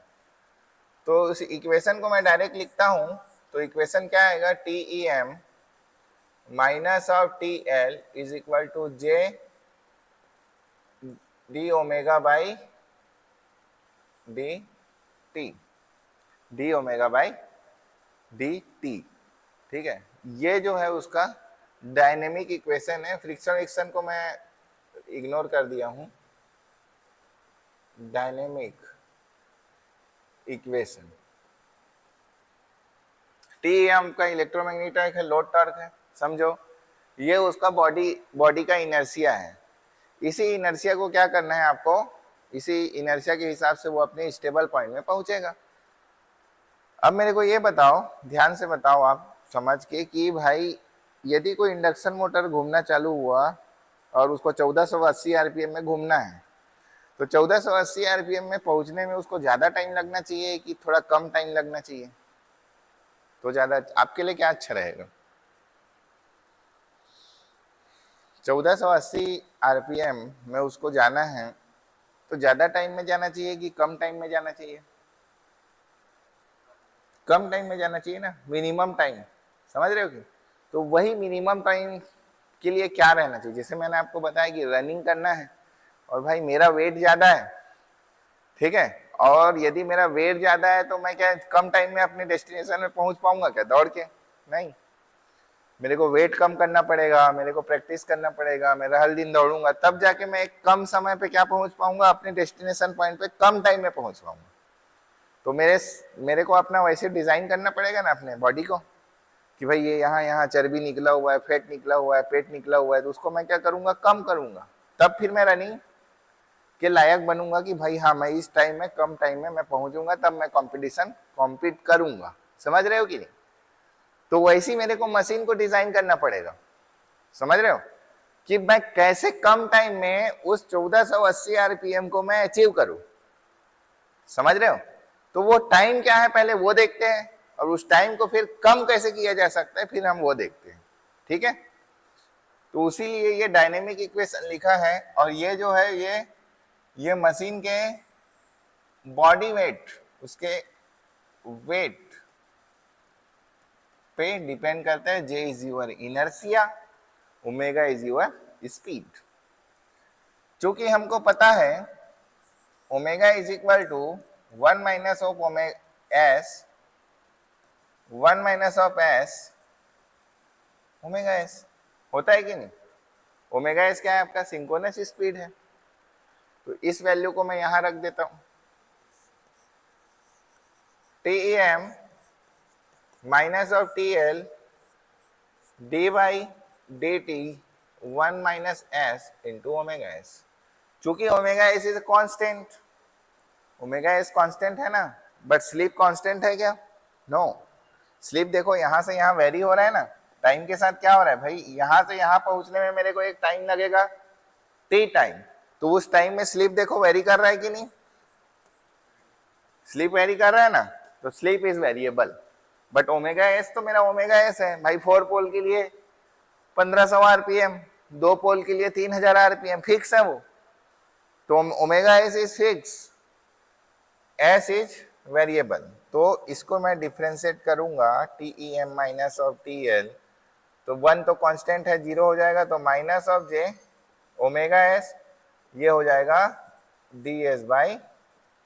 तो उस इक्वेशन को मैं डायरेक्ट लिखता हूं, तो इक्वेशन क्या आएगा, TEM minus of TL is equal to J d omega by dt, d omega by dt, ठीक है। ये जो है उसका डायनेमिक इक्वेशन है, फ्रिक्शन इक्वेशन को मैं इग्नोर कर दिया हूं, डायनेमिक इक्वेशन। TEM का इलेक्ट्रोमैग्नेटिक है, लोड टॉर्क है, समझो। ये उसका बॉडी का इनर्शिया है, इसी इनर्शिया को क्या करना है आपको, इसी इनर्शिया के हिसाब से वो अपने स्टेबल पॉइंट में पहुंचेगा। अब मेरे को ये बताओ, ध्यान से बताओ आप समझ के, कि भाई यदि कोई इंडक्शन मोटर घूमना चालू हुआ और उसको 1480 RPM में घूमना है, तो 1480 RPM में पहुंचने में उसको ज्यादा टाइम लगना चाहिए कि थोड़ा कम टाइम लगना चाहिए, तो ज्यादा आपके लिए क्या अच्छा रहेगा। 1480 RPM में उसको जाना है, तो ज्यादा टाइम में जाना चाहिए कि कम टाइम में जाना चाहिए, कम टाइम में जाना चाहिए ना, मिनिमम टाइम, समझ रहे हो कि। तो वही मिनिमम टाइम के लिए क्या रहना चाहिए, जैसे मैंने आपको बताया कि रनिंग करना है, और भाई मेरा वेट ज्यादा है, ठीक है, और यदि मेरा वेट ज्यादा है तो मैं क्या कम टाइम में अपने डेस्टिनेशन में पहुंच पाऊंगा क्या दौड़ के, नहीं। मेरे को वेट कम करना पड़ेगा, मेरे को प्रैक्टिस करना पड़ेगा, मैं हर दिन दौड़ूंगा, तब जाके मैं एक कम समय पे क्या पहुंच पाऊंगा, अपने डेस्टिनेशन पॉइंट पे कम टाइम में पहुंच पाऊंगा। तो मेरे को अपना वैसे डिजाइन करना पड़ेगा ना अपने बॉडी को, कि भाई ये यहाँ यहाँ चर्बी निकला हुआ है, फैट निकला हुआ है, पेट निकला हुआ है, तो उसको मैं क्या करूंगा, कम करूंगा, तब फिर मैं रनिंग के लायक बनूंगा कि भाई हाँ मैं इस टाइम में कम टाइम में मैं पहुंचूंगा, तब मैं कंपटीशन कॉम्पीट करूंगा, समझ रहे हो कि नहीं। तो वैसी मेरे को मशीन को डिजाइन करना पड़ेगा, समझ रहे हो, कि मैं कैसे कम टाइम में उस 1480 RPM को मैं अचीव करूं, समझ रहे हो। तो वो टाइम क्या है पहले वो देखते हैं, और उस टाइम को फिर कम कैसे किया जा सकता है फिर हम वो देखते हैं, ठीक है। तो उसीलिए ये डायनेमिक इक्वेशन लिखा है, और ये जो है ये मशीन के बॉडी वेट, उसके वेट पे डिपेंड करता है। J is your inertia, omega is your speed. चूंकि हमको पता है omega is equal to 1 minus of omega S, 1 minus of S omega S, होता है कि नहीं। ओमेगा एस क्या है आपका, सिंक्रोनस स्पीड है, तो इस वैल्यू को मैं यहां रख देता हूं, TEM minus of TL d by dt 1 minus s into omega s. चूंकि omega S is constant, omega S constant है ना, बट स्लीप कांस्टेंट है क्या, नो। स्लीप देखो यहां से यहां वेरी हो रहा है ना, टाइम के साथ क्या हो रहा है भाई, यहां से यहां पहुंचने में मेरे को एक टाइम लगेगा टी टाइम, तो उस टाइम में स्लीप देखो वेरी कर रहा है कि नहीं, स्लीप वेरी कर रहा है ना, तो sleep is variable. But omega S तो मेरा ओमेगा एस है भाई, 4 पोल के लिए 1500 आरपीएम, 2 पोल के लिए 3000 आरपीएम, फिक्स है वो, तो omega S is fix, S is variable. तो इसको मैं डिफ्रेंशिएट करूंगा T E M minus of T L, तो 1 तो कांस्टेंट है, 0 हो जाएगा, तो minus of J omega S, ये हो जाएगा D S by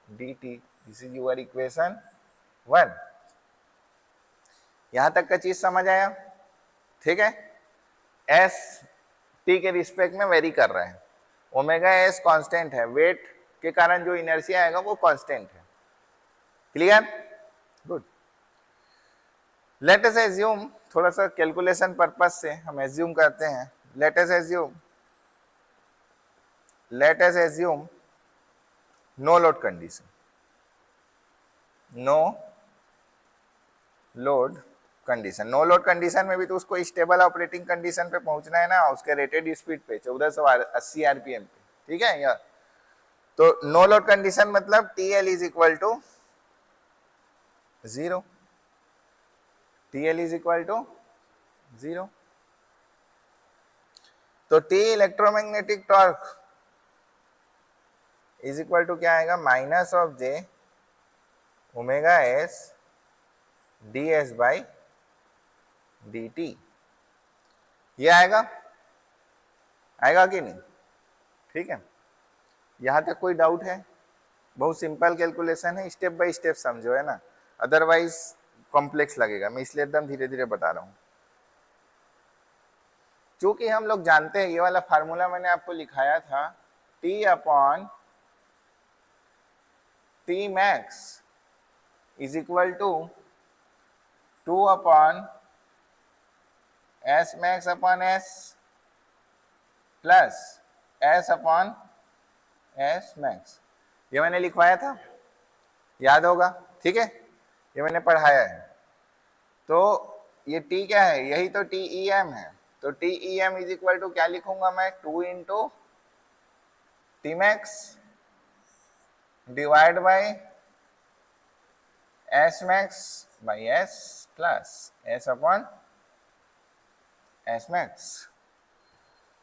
D T, this is your equation 1। यहां तक का चीज समझ आया, ठीक है। एस टी के रिस्पेक्ट में वेरी कर रहा है, ओमेगा एस कांस्टेंट है, वेट के कारण जो इनर्शिया आएगा वो कांस्टेंट है, clear, good. Let us assume, थोड़ा सा कैलकुलेशन पर्पस से हम एज्यूम करते हैं, let us assume no load condition, no load condition, no load condition में भी तो उसको स्टेबल ऑपरेटिंग कंडीशन पे पहुंचना है ना, उसके रेटेड स्पीड पे 1480 आरपीएम पे, ठीक है यार। तो नो लोड कंडीशन मतलब T L is equal to 0, T L is equal to 0, तो T electromagnetic torque is equal to क्या आएगा, minus of J omega S D S by D T, ये आएगा, आएगा कि नहीं, ठीक है। यहां तक कोई डाउट है, बहुत सिंपल कैलकुलेशन है, स्टेप बाय स्टेप समझो, है ना, अदरवाइज कॉम्प्लेक्स लगेगा, मैं इसलिए एकदम धीरे धीरे बता रहा हूं। चूंकि हम लोग जानते हैं, ये वाला फार्मूला मैंने आपको लिखाया था, T upon T max is equal to 2 upon S max upon S plus S upon S max, ये मैंने लिखवाया था, याद होगा, ठीक है, ये मैंने पढ़ाया है। तो ये टी क्या है, यही तो टी ई एम है, तो T E M is equal to क्या लिखूंगा मैं, 2 into T max divide by S max by S plus S upon S max,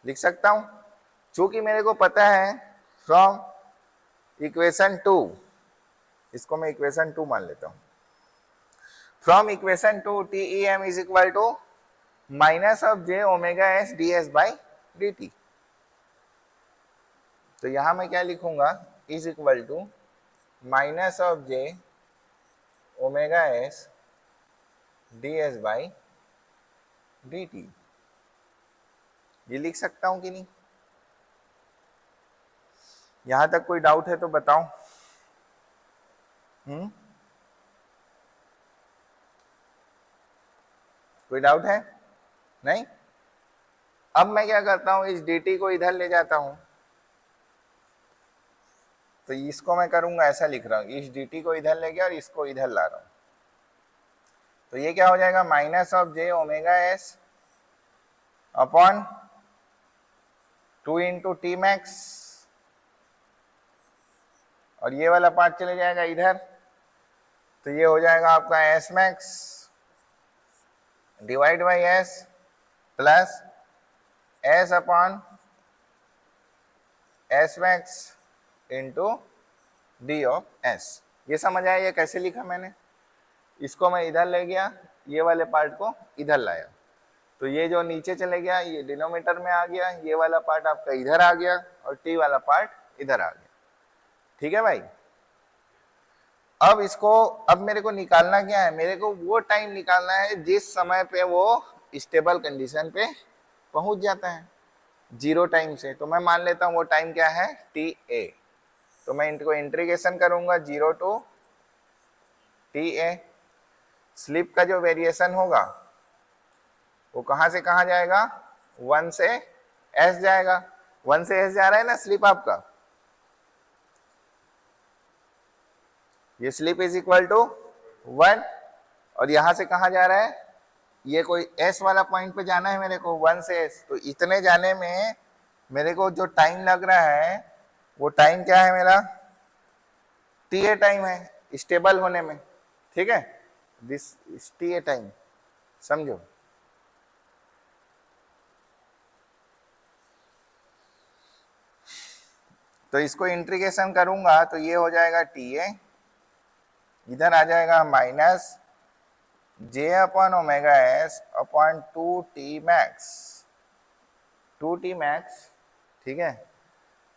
लिख सकता हूं। चूंकि मेरे को पता है फ्रॉम इक्वेशन 2, इसको मैं इक्वेशन 2 मान लेता हूं, from equation 2 T E M is equal to minus of J omega S D S by D T, तो यहां मैं क्या लिखूंगा, is equal to minus of J omega S D S by D T, ये लिख सकता हूं कि नहीं, यहां तक कोई डाउट है तो बताओ। कोई डाउट है, नहीं। अब मैं क्या करता हूं, इस dt को इधर ले जाता हूं, तो इसको मैं करूंगा ऐसा, लिख रहा हूं, इस dt को इधर ले गया और इसको इधर ला रहा हूं, तो ये क्या हो जाएगा, minus of J omega S upon 2 into T max, और ये वाला पार्ट चले जाएगा इधर, तो ये हो जाएगा आपका S max divide by S plus S upon S max into D of S. ये समझ आया ये कैसे लिखा मैंने, इसको मैं इधर ले गया, ये वाले पार्ट को इधर लाया, तो ये जो नीचे चले गया ये डिनोमिनेटर में आ गया, ये वाला पार्ट आपका इधर आ गया और टी वाला पार्ट इधर आ गया, ठीक है भाई। अब इसको, अब मेरे को निकालना क्या है, मेरे को वो टाइम निकालना है जिस समय पे वो स्टेबल कंडीशन पे पहुंच जाता है, 0 टाइम से, तो मैं मान लेता हूं वो टाइम क्या है, टी ए, तो मैं इनको इंटीग्रेशन करूंगा 0 टू टी ए, स्लिप का जो वेरिएशन होगा वो कहां से कहां जाएगा, 1 से एस जाएगा, 1 से एस जा रहा है ना स्लिप आपका, ये स्लिप इज इक्वल टू 1, और यहां से कहां जा रहा है, ये कोई एस वाला पॉइंट पे जाना है मेरे को, 1 से एस, तो इतने जाने में मेरे को जो टाइम लग रहा है वो टाइम क्या है मेरा, टी ए टाइम है स्टेबल होने में, ठीक है, दिस टी ए टाइम, समझो। तो इसको इंटीग्रेशन करूंगा तो ये हो जाएगा टी ए, इधर आ जाएगा माइनस जे upon omega S upon 2t max, 2t max, ठीक है।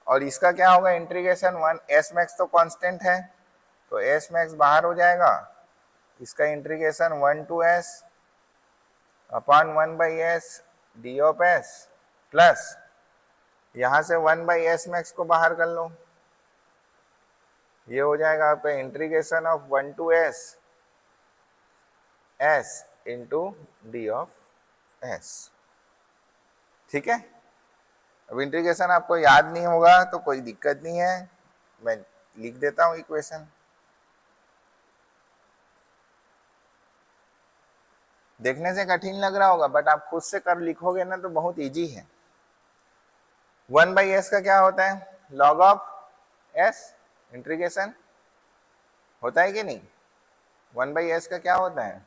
और इसका क्या होगा इंटीग्रेशन 1, एस मैक्स तो कांस्टेंट है तो एस मैक्स बाहर हो जाएगा, इसका integration 1 to s upon 1/s D of S plus यहां से 1/s मैक्स को बाहर कर लो, ये हो जाएगा आपका integration of 1 to s into D of S, ठीक है। अब इंटीग्रेशन आपको याद नहीं होगा तो कोई दिक्कत नहीं है, मैं लिख देता हूं इक्वेशन। देखने से कठिन लग रहा होगा बट आप खुद से कर लिखोगे ना तो बहुत इजी है। 1/s का क्या होता है, लॉग ऑफ s, इंटीग्रेशन होता है कि नहीं, 1/s का क्या होता है,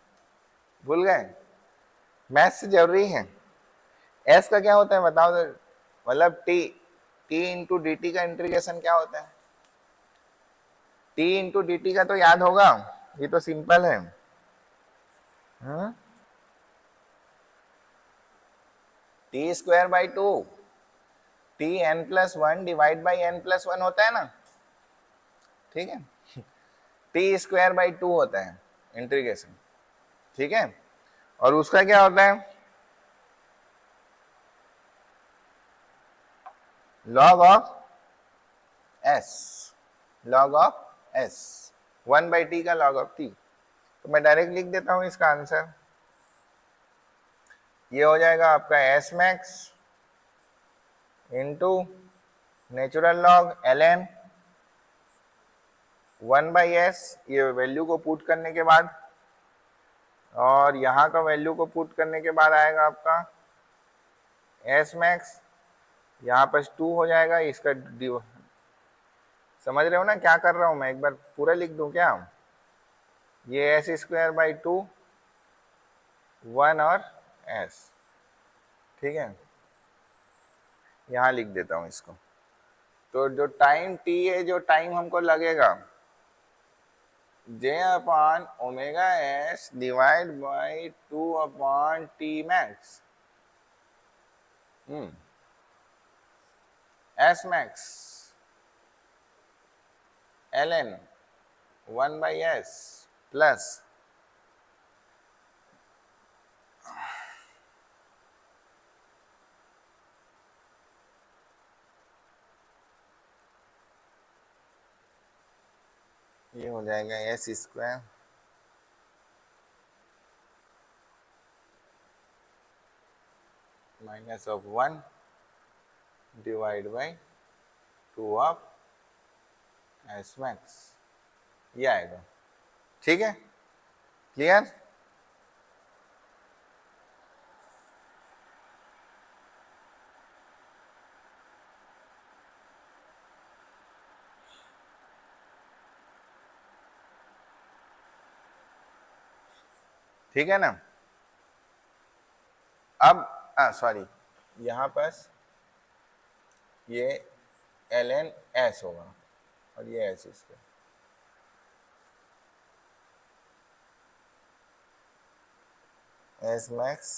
भूल गए, मैथ्स से जरूरी है। s का क्या होता है बताओ तो, मतलब t इंटू डी टी का इंटीग्रेशन क्या होता है, t इंटू डी टी का तो याद होगा, ये तो सिंपल है। T square by 2, T N plus 1 divide by N plus 1 होता है ना, ठीक है, टी स्क्वायर बाई 2 होता है इंटीग्रेशन, ठीक है। और उसका क्या होता है, log of S, log of S, 1/t का लॉग ऑफ t, तो मैं डायरेक्ट लिख देता हूं इसका आंसर, ये हो जाएगा आपका S max into natural log ln 1/s, ये वैल्यू को पुट करने के बाद, और यहाँ का वैल्यू को पुट करने के बाद आएगा आपका एस मैक्स, यहाँ पर 2 हो जाएगा, इसका समझ रहे हो ना क्या कर रहा हूं मैं, एक बार पूरा लिख दूं क्या, ये एस स्क्वायर बाई 2 1 और s, ठीक है, यहां लिख देता हूं इसको। तो जो टाइम t है, जो टाइम हमको लगेगा j upon omega s divide by 2 upon t max, s max ln 1/s plus ये हो जाएगा S square minus of 1 divide by 2 of S max, ये आएगा, ठीक है, क्लियर। ठीक है ना। अब सॉरी, यहां पर ये ln s होगा और ये s इसका, s max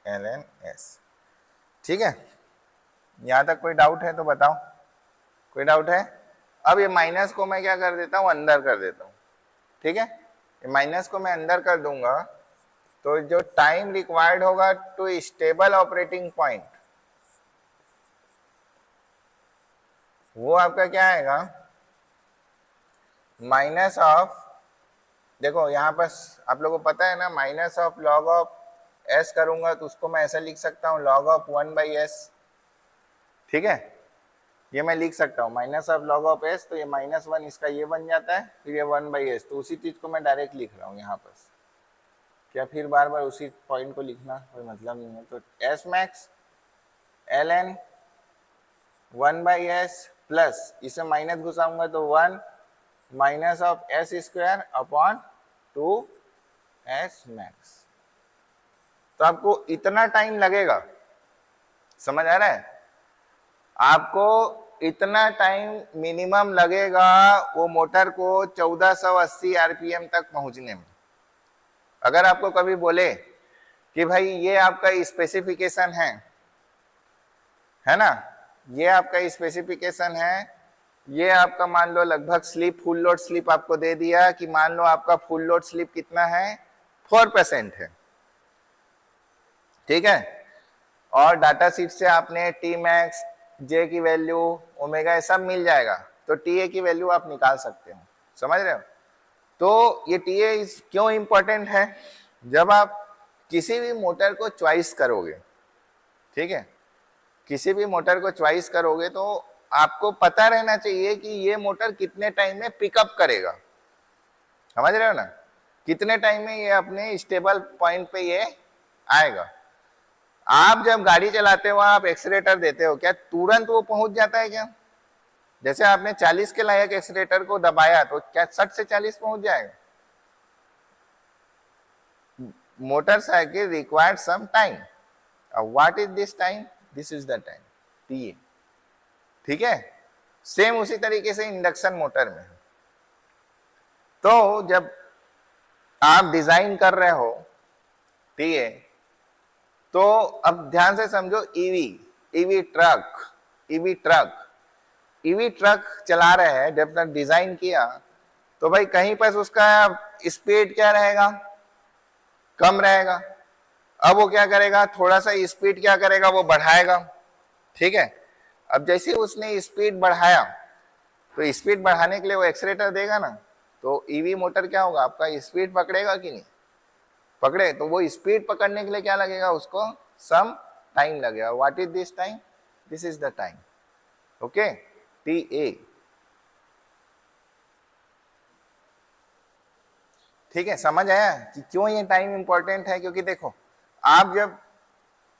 ln s, ठीक है। यहां तक कोई डाउट है तो बताओ, कोई डाउट है। अब ये माइनस को मैं क्या कर देता हूं, अंदर कर देता हूं, ठीक है, ये माइनस को मैं अंदर कर दूंगा, तो जो टाइम रिक्वायर्ड होगा टू स्टेबल ऑपरेटिंग पॉइंट, वो आपका क्या आएगा, माइनस ऑफ, देखो यहाँ पर आप लोगों को पता है ना, minus of log of s करूंगा तो उसको मैं ऐसा लिख सकता हूँ लॉग ऑफ 1/s, ठीक है, ये मैं लिख सकता हूँ minus of log of s, तो ये -1 इसका ये बन जाता है, फिर ये 1/s, तो उसी चीज को मैं डायरेक्ट लिख रहा हूँ यहाँ पर, क्या फिर बार बार उसी पॉइंट को लिखना कोई मतलब नहीं है। तो S max L N 1/s plus इसमें माइनस घुसाऊंगा तो 1 minus of S square upon 2s max. तो आपको इतना टाइम लगेगा, समझ आ रहा है? आपको इतना टाइम मिनिमम लगेगा वो मोटर को 1480 आरपीएम तक पहुंचने में। अगर आपको कभी बोले कि भाई ये आपका स्पेसिफिकेशन है ना, ये आपका स्पेसिफिकेशन है, ये आपका मान लो लगभग स्लिप, फुल लोड स्लिप आपको दे दिया कि मान लो आपका फुल लोड स्लिप कितना है, 4% है, ठीक है। और डाटा शीट से आपने टी मैक्स, जे की वैल्यू, ओमेगा सब मिल जाएगा, तो टी ए की वैल्यू आप निकाल सकते हो, समझ रहे हो? तो ये टी ए क्यों इंपॉर्टेंट है? जब आप किसी भी मोटर को चॉइस करोगे, ठीक है, किसी भी मोटर को चॉइस करोगे तो आपको पता रहना चाहिए कि ये मोटर कितने टाइम में पिकअप करेगा, समझ रहे हो ना? कितने टाइम में ये अपने स्टेबल पॉइंट पे ये आएगा। आप जब गाड़ी चलाते हो आप एक्सीलेटर देते हो, क्या तुरंत वो पहुंच जाता है क्या? जैसे आपने 40 के लायक एक्सीलेटर को दबाया तो क्या 60 से 40 पहुंच जाएगा? Motorcycle required some time. What is this time? This is the time, T, ठीक है। सेम उसी तरीके से इंडक्शन मोटर में, तो जब आप डिजाइन कर रहे हो टीए, तो अब ध्यान से समझो, ईवी ट्रक चला रहे हैं, जब तक डिजाइन किया तो भाई कहीं पर उसका स्पीड क्या रहेगा, कम रहेगा। अब वो क्या करेगा, थोड़ा सा स्पीड क्या करेगा, वो बढ़ाएगा, ठीक है। अब जैसे उसने स्पीड बढ़ाया तो स्पीड बढ़ाने के लिए वो एक्सीलेटर देगा ना, तो ईवी मोटर क्या होगा, आपका स्पीड पकड़ेगा कि नहीं पकड़े, तो वो स्पीड पकड़ने के लिए क्या लगेगा, उसको सम टाइम लगेगा। What is this time? This is the time, okay, T A, ठीक है। समझ आया कि क्यों ये टाइम इंपॉर्टेंट है? क्योंकि देखो, आप जब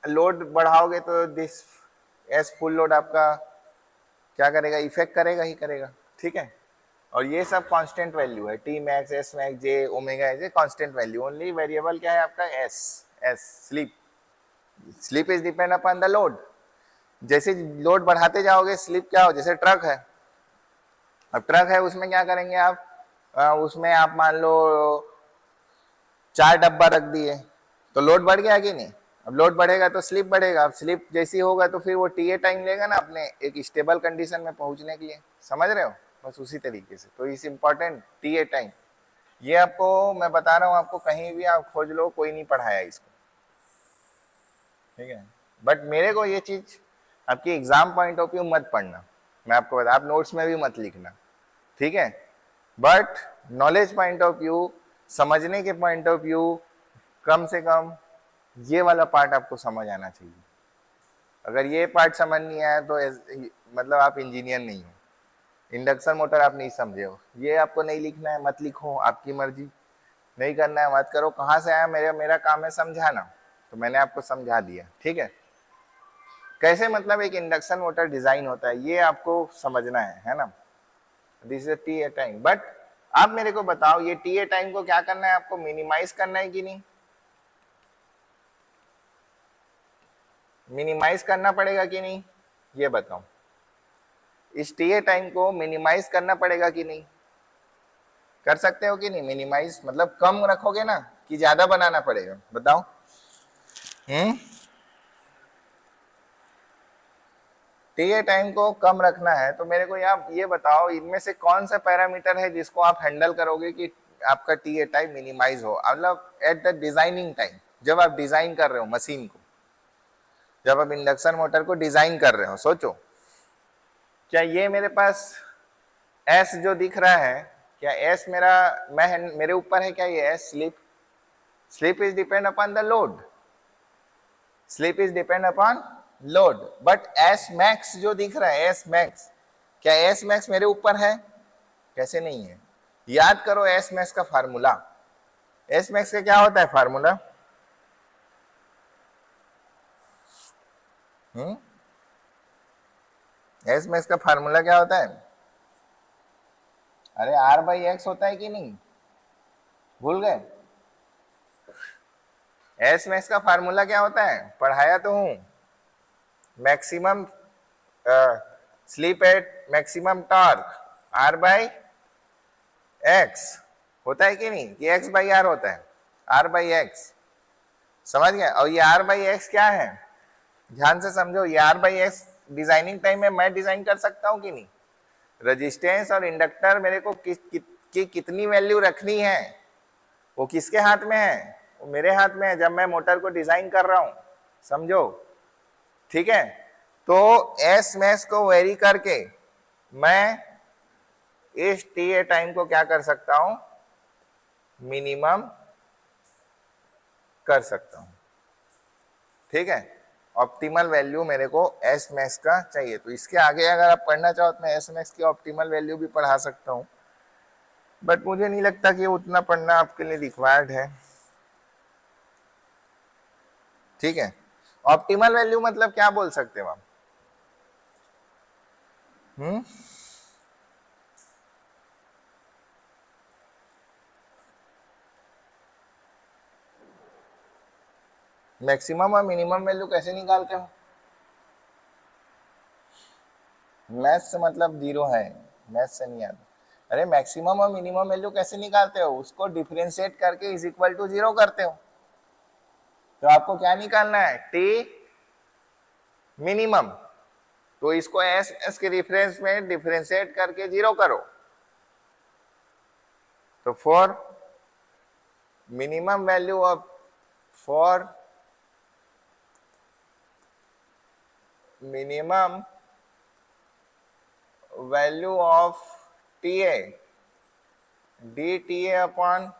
लोड बढ़ाओगे तो दिस एस फुल लोड आपका क्या करेगा, इफेक्ट करेगा ही करेगा, ठीक है। और ये सब कांस्टेंट वैल्यू है, टी मैक्स, एस मैक्स, जे, ओमेगा, ये कांस्टेंट वैल्यू। ओनली वेरिएबल क्या है आपका, S sleep is depend upon the load. जैसे लोड बढ़ाते जाओगे स्लीप क्या हो, जैसे ट्रक है, अब ट्रक है उसमें क्या करेंगे आप, उसमें आप मान लो 4 डब्बा रख दिए तो लोड बढ़ गया कि नहीं? अब लोड बढ़ेगा तो स्लिप बढ़ेगा, अब स्लिप जैसी होगा तो फिर वो टीए टाइम लेगा ना अपने एक स्टेबल कंडीशन में पहुंचने के लिए, समझ रहे हो? बस उसी तरीके से। तो इस इंपॉर्टेंट टीए टाइम, ये आपको मैं बता रहा हूँ, आपको कहीं भी आप खोज लो, कोई नहीं पढ़ाया इसको, ठीक है। बट मेरे को ये चीज आपकी एग्जाम पॉइंट ऑफ व्यू मत पढ़ना, मैं आपको बता, आप नोट्स में भी मत लिखना, ठीक है। But knowledge point of view, समझने के पॉइंट ऑफ व्यू, कम से कम ये वाला पार्ट आपको समझ आना चाहिए। अगर ये पार्ट समझ नहीं आया तो मतलब आप इंजीनियर नहीं हो, इंडक्शन मोटर आप नहीं समझे हो। ये आपको नहीं लिखना है, मत लिखो, आपकी मर्जी, नहीं करना है मत करो। कहाँ से आया, मेरा काम है समझाना, तो मैंने आपको समझा दिया, ठीक है। कैसे मतलब एक इंडक्शन मोटर डिजाइन होता है ये आपको समझना है ना। This is T A time. But आप मेरे को बताओ, ये टी ए टाइम को क्या करना है, आपको मिनिमाइज करना है कि नहीं? मिनिमाइज करना पड़ेगा कि नहीं, ये बताओ। इस टी ए टाइम को मिनिमाइज करना पड़ेगा कि नहीं? कर सकते हो कि नहीं मिनिमाइज? मतलब कम रखोगे ना कि ज्यादा बनाना पड़ेगा, बताओ। टी ए टाइम को कम रखना है तो मेरे को यहाँ ये बताओ, इनमें से कौन सा पैरामीटर है जिसको आप हैंडल करोगे कि आपका टी ए टाइम मिनिमाइज हो? मतलब एट द डिजाइनिंग टाइम, जब आप डिजाइन कर रहे हो मशीन को, जब आप इंडक्शन मोटर को डिजाइन कर रहे हो, सोचो क्या ये मेरे पास एस जो दिख रहा है, क्या एस मेरे ऊपर है क्या? ये S slip is depend upon the load, slip is depend upon load. But S max जो दिख रहा है, एस मैक्स, क्या एस मैक्स मेरे ऊपर है? कैसे नहीं है? याद करो एस मैक्स का फार्मूला, एस मैक्स का क्या होता है फार्मूला? एस मैक्स का फार्मूला क्या होता है? अरे आर बाई एक्स होता है कि नहीं, भूल गए? एस मैक्स का फार्मूला क्या होता है, पढ़ाया तो हूं, maximum slip at maximum torque R by X होता है कि नहीं, कि एक्स बाई आर होता है, आर बाई एक्स, समझ गए? और ये आर बाई एक्स क्या है, ध्यान से समझो, ये R by X designing time में मैं डिजाइन कर सकता हूं कि नहीं? रेजिस्टेंस और इंडक्टर मेरे को कितनी वैल्यू रखनी है, वो किसके हाथ में है? वो मेरे हाथ में है जब मैं मोटर को डिजाइन कर रहा हूं, समझो, ठीक है? तो एस मैक्स को वेरी करके मैं इस टी ए टाइम को क्या कर सकता हूं, मिनिमम कर सकता हूं, ठीक है? ऑप्टिमल वैल्यू मेरे को एस मैक्स का चाहिए, तो इसके आगे अगर आप पढ़ना चाहो तो मैं एस मैक्स की ऑप्टिमल वैल्यू भी पढ़ा सकता हूं, बट मुझे नहीं लगता कि उतना पढ़ना आपके लिए रिक्वायर्ड है, ठीक है? ऑप्टिमल वैल्यू मतलब क्या बोल सकते हो आप? मैक्सिमम और मिनिमम वैल्यू कैसे निकालते हो? मैथ्स से मतलब जीरो है, मैथ्स से नहीं आता। अरे मैक्सिमम और मिनिमम वैल्यू कैसे निकालते हो, उसको डिफरेंशिएट करके इज इक्वल टू जीरो करते हो। तो आपको क्या निकालना है, टी मिनिमम, तो इसको एस एस के रेफरेंस में डिफरेंशिएट करके जीरो करो, तो for minimum value of, for minimum value of T A D T A upon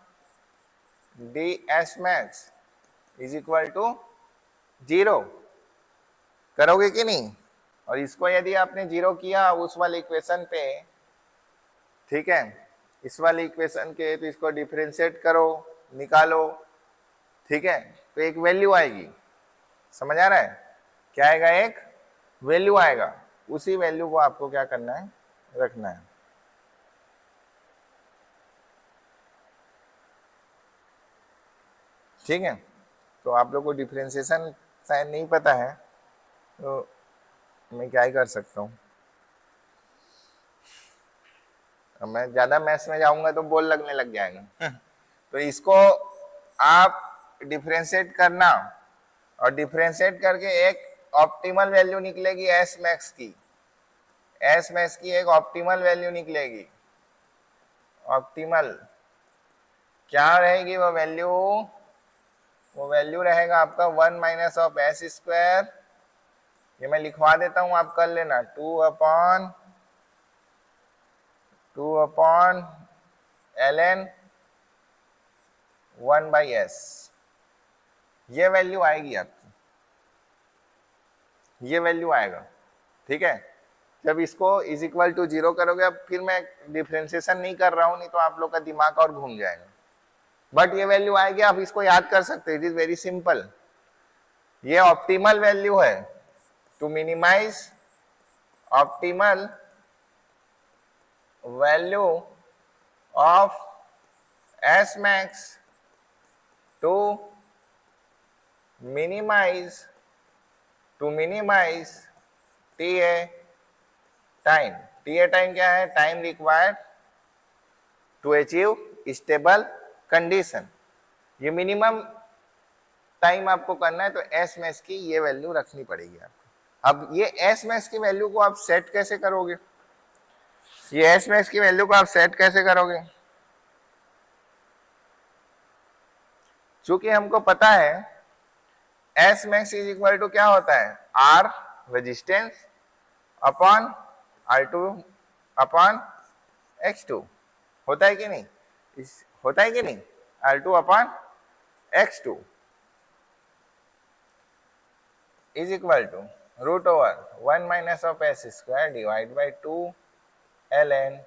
D S max is equal to zero करोगे कि नहीं? और इसको यदि आपने जीरो किया उस वाले इक्वेशन पे, ठीक है, इस वाले इक्वेशन के, तो इसको डिफरेंशिएट करो, निकालो, ठीक है, तो एक वैल्यू आएगी, समझ आ रहा है? क्या आएगा, एक वैल्यू आएगा, उसी वैल्यू को आपको क्या करना है, रखना है, ठीक है? तो आप लोग को डिफरेंशिएशन शायद नहीं पता है, तो मैं क्या ही कर सकता हूँ, अब मैं ज्यादा मैथ्स में जाऊंगा तो बोल लगने लग जाएगा। तो इसको आप डिफरेंशिएट करना, और डिफरेंशिएट करके एक ऑप्टिमल वैल्यू निकलेगी एस मैक्स की, एस मैक्स की एक ऑप्टिमल वैल्यू निकलेगी। ऑप्टिमल क्या रहेगी वो वैल्यू? वो वैल्यू रहेगा आपका 1 माइनस ऑफ एस स्क्वायर, ये मैं लिखवा देता हूं, आप कर लेना, two upon L N 1 by S, ये वैल्यू आएगी आपकी, ये वैल्यू आएगा, ठीक है? जब इसको इज इक्वल टू जीरो करोगे, अब फिर मैं डिफरेंशिएशन नहीं कर रहा हूं, नहीं तो आप लोग का दिमाग और घूम जाएगा, बट ये वैल्यू आएगी, आप इसको याद कर सकते हैं, इट इज वेरी सिंपल। ये ऑप्टिमल वैल्यू है, to minimize optimal value of S max to minimize T A time. T A time क्या है? Time required to achieve stable condition. ये मिनिमम टाइम आपको करना है, तो एस मैक्स की ये वैल्यू रखनी पड़ेगी आपको। अब ये एस मैक्स की वैल्यू को आप सेट कैसे करोगे? ये एस मैक्स की वैल्यू को आप सेट कैसे करोगे? चूंकि हमको पता है S max is equal to क्या होता है, are resistance upon R2 upon X2, होता है कि नहीं? होता है कि नहीं? R2 upon X2 is equal to root over 1 minus of S square divide by 2 ln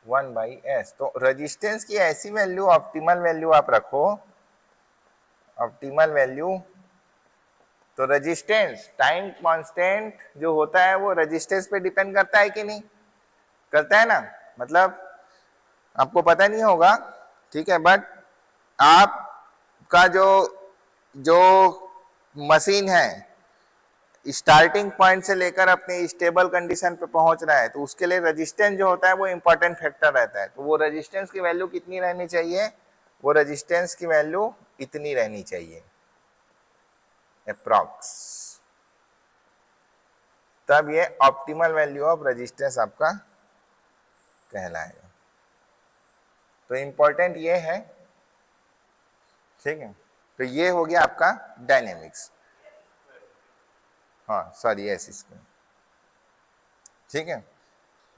1/s। तो रेजिस्टेंस की ऐसी वैल्यू, ऑप्टिमल वैल्यू आप रखो, ऑप्टिमल वैल्यू। तो रेजिस्टेंस टाइम कांस्टेंट जो होता है वो रेजिस्टेंस पे डिपेंड करता है कि नहीं करता है ना, मतलब आपको पता नहीं होगा, ठीक है, बट आपका जो जो मशीन है स्टार्टिंग पॉइंट से लेकर अपने स्टेबल कंडीशन पे पहुंच रहा है, तो उसके लिए रेजिस्टेंस जो होता है वो इंपॉर्टेंट फैक्टर रहता है। तो वो रेजिस्टेंस की वैल्यू कितनी रहनी चाहिए, वो रेजिस्टेंस की वैल्यू इतनी रहनी चाहिए अप्रॉक्स, तब ये ऑप्टिमल वैल्यू ऑफ रेजिस्टेंस आपका कहलाएगा। तो इंपॉर्टेंट ये है, ठीक है। तो ये हो गया आपका डायनेमिक्स, हाँ सॉरी एस इसको, ठीक है।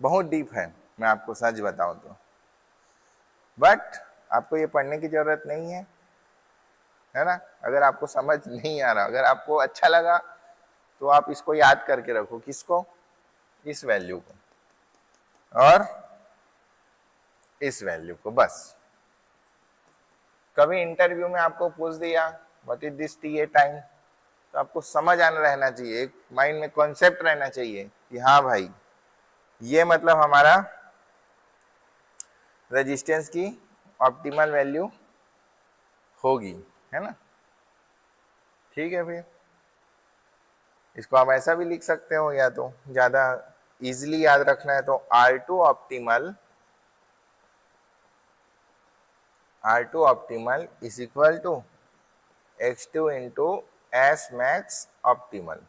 बहुत डीप है, मैं आपको सच बताऊं तो, बट आपको ये पढ़ने की जरूरत नहीं है ना। अगर आपको समझ नहीं आ रहा, अगर आपको अच्छा लगा तो आप इसको याद करके रखो, किसको, इस वैल्यू को और इस वैल्यू को। बस कभी इंटरव्यू में आपको पूछ दिया what is this TA time, तो आपको समझ आना रहना चाहिए, एक माइंड में कॉन्सेप्ट रहना चाहिए कि हाँ भाई ये मतलब हमारा रेजिस्टेंस की ऑप्टिमल वैल्यू होगी, है ना। ठीक है फिर इसको आप ऐसा भी लिख सकते हो, या तो ज्यादा इजीली याद रखना है तो R2 optimal is equal to X2 into S max optimal,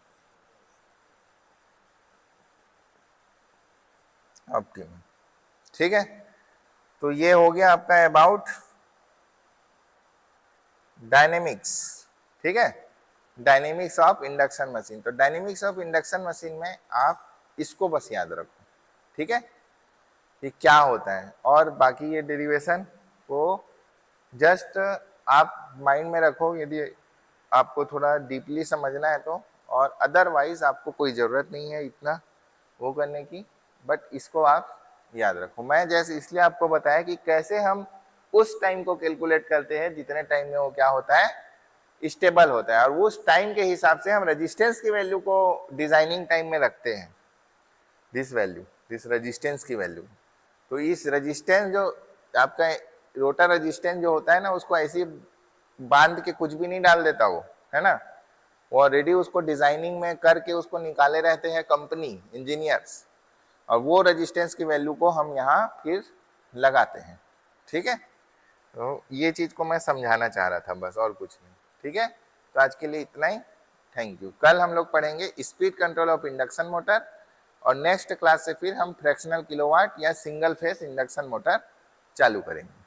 ठीक है। तो ये हो गया आपका अबाउट डायनेमिक्स, ठीक है, डायनेमिक्स ऑफ इंडक्शन मशीन। तो डायनेमिक्स ऑफ इंडक्शन मशीन में आप इसको बस याद रखो, ठीक है, कि क्या होता है, और बाकी ये डेरिवेशन को जस्ट आप माइंड में रखो यदि आपको थोड़ा डीपली समझना है तो, और अदरवाइज आपको कोई ज़रूरत नहीं है इतना वो करने की, बट इसको आप याद रखो। मैं जैसे इसलिए आपको बताया कि कैसे हम उस टाइम को कैलकुलेट करते हैं जितने टाइम में वो क्या होता है स्टेबल होता है, और उस टाइम के हिसाब से हम रेजिस्टेंस की वैल्यू को डिजाइनिंग टाइम में रखते हैं, दिस वैल्यू, दिस रेजिस्टेंस की वैल्यू। तो इस रेजिस्टेंस जो आपका रोटर रेजिस्टेंस जो होता है ना, उसको ऐसे बांध के कुछ भी नहीं डाल देता वो, है ना, वो ऑलरेडी उसको डिजाइनिंग में करके उसको निकाले रहते हैं कंपनी इंजीनियर्स, और वो रेजिस्टेंस की वैल्यू को हम यहाँ फिर लगाते हैं, ठीक है। तो ये चीज को मैं समझाना चाह रहा था बस, और कुछ नहीं, ठीक है। तो आज के लिए इतना ही, थैंक यू। कल हम लोग पढ़ेंगे speed control of induction motor, और नेक्स्ट क्लास से फिर हम फ्रैक्शनल किलोवाट या सिंगल फेस इंडक्शन मोटर चालू करेंगे।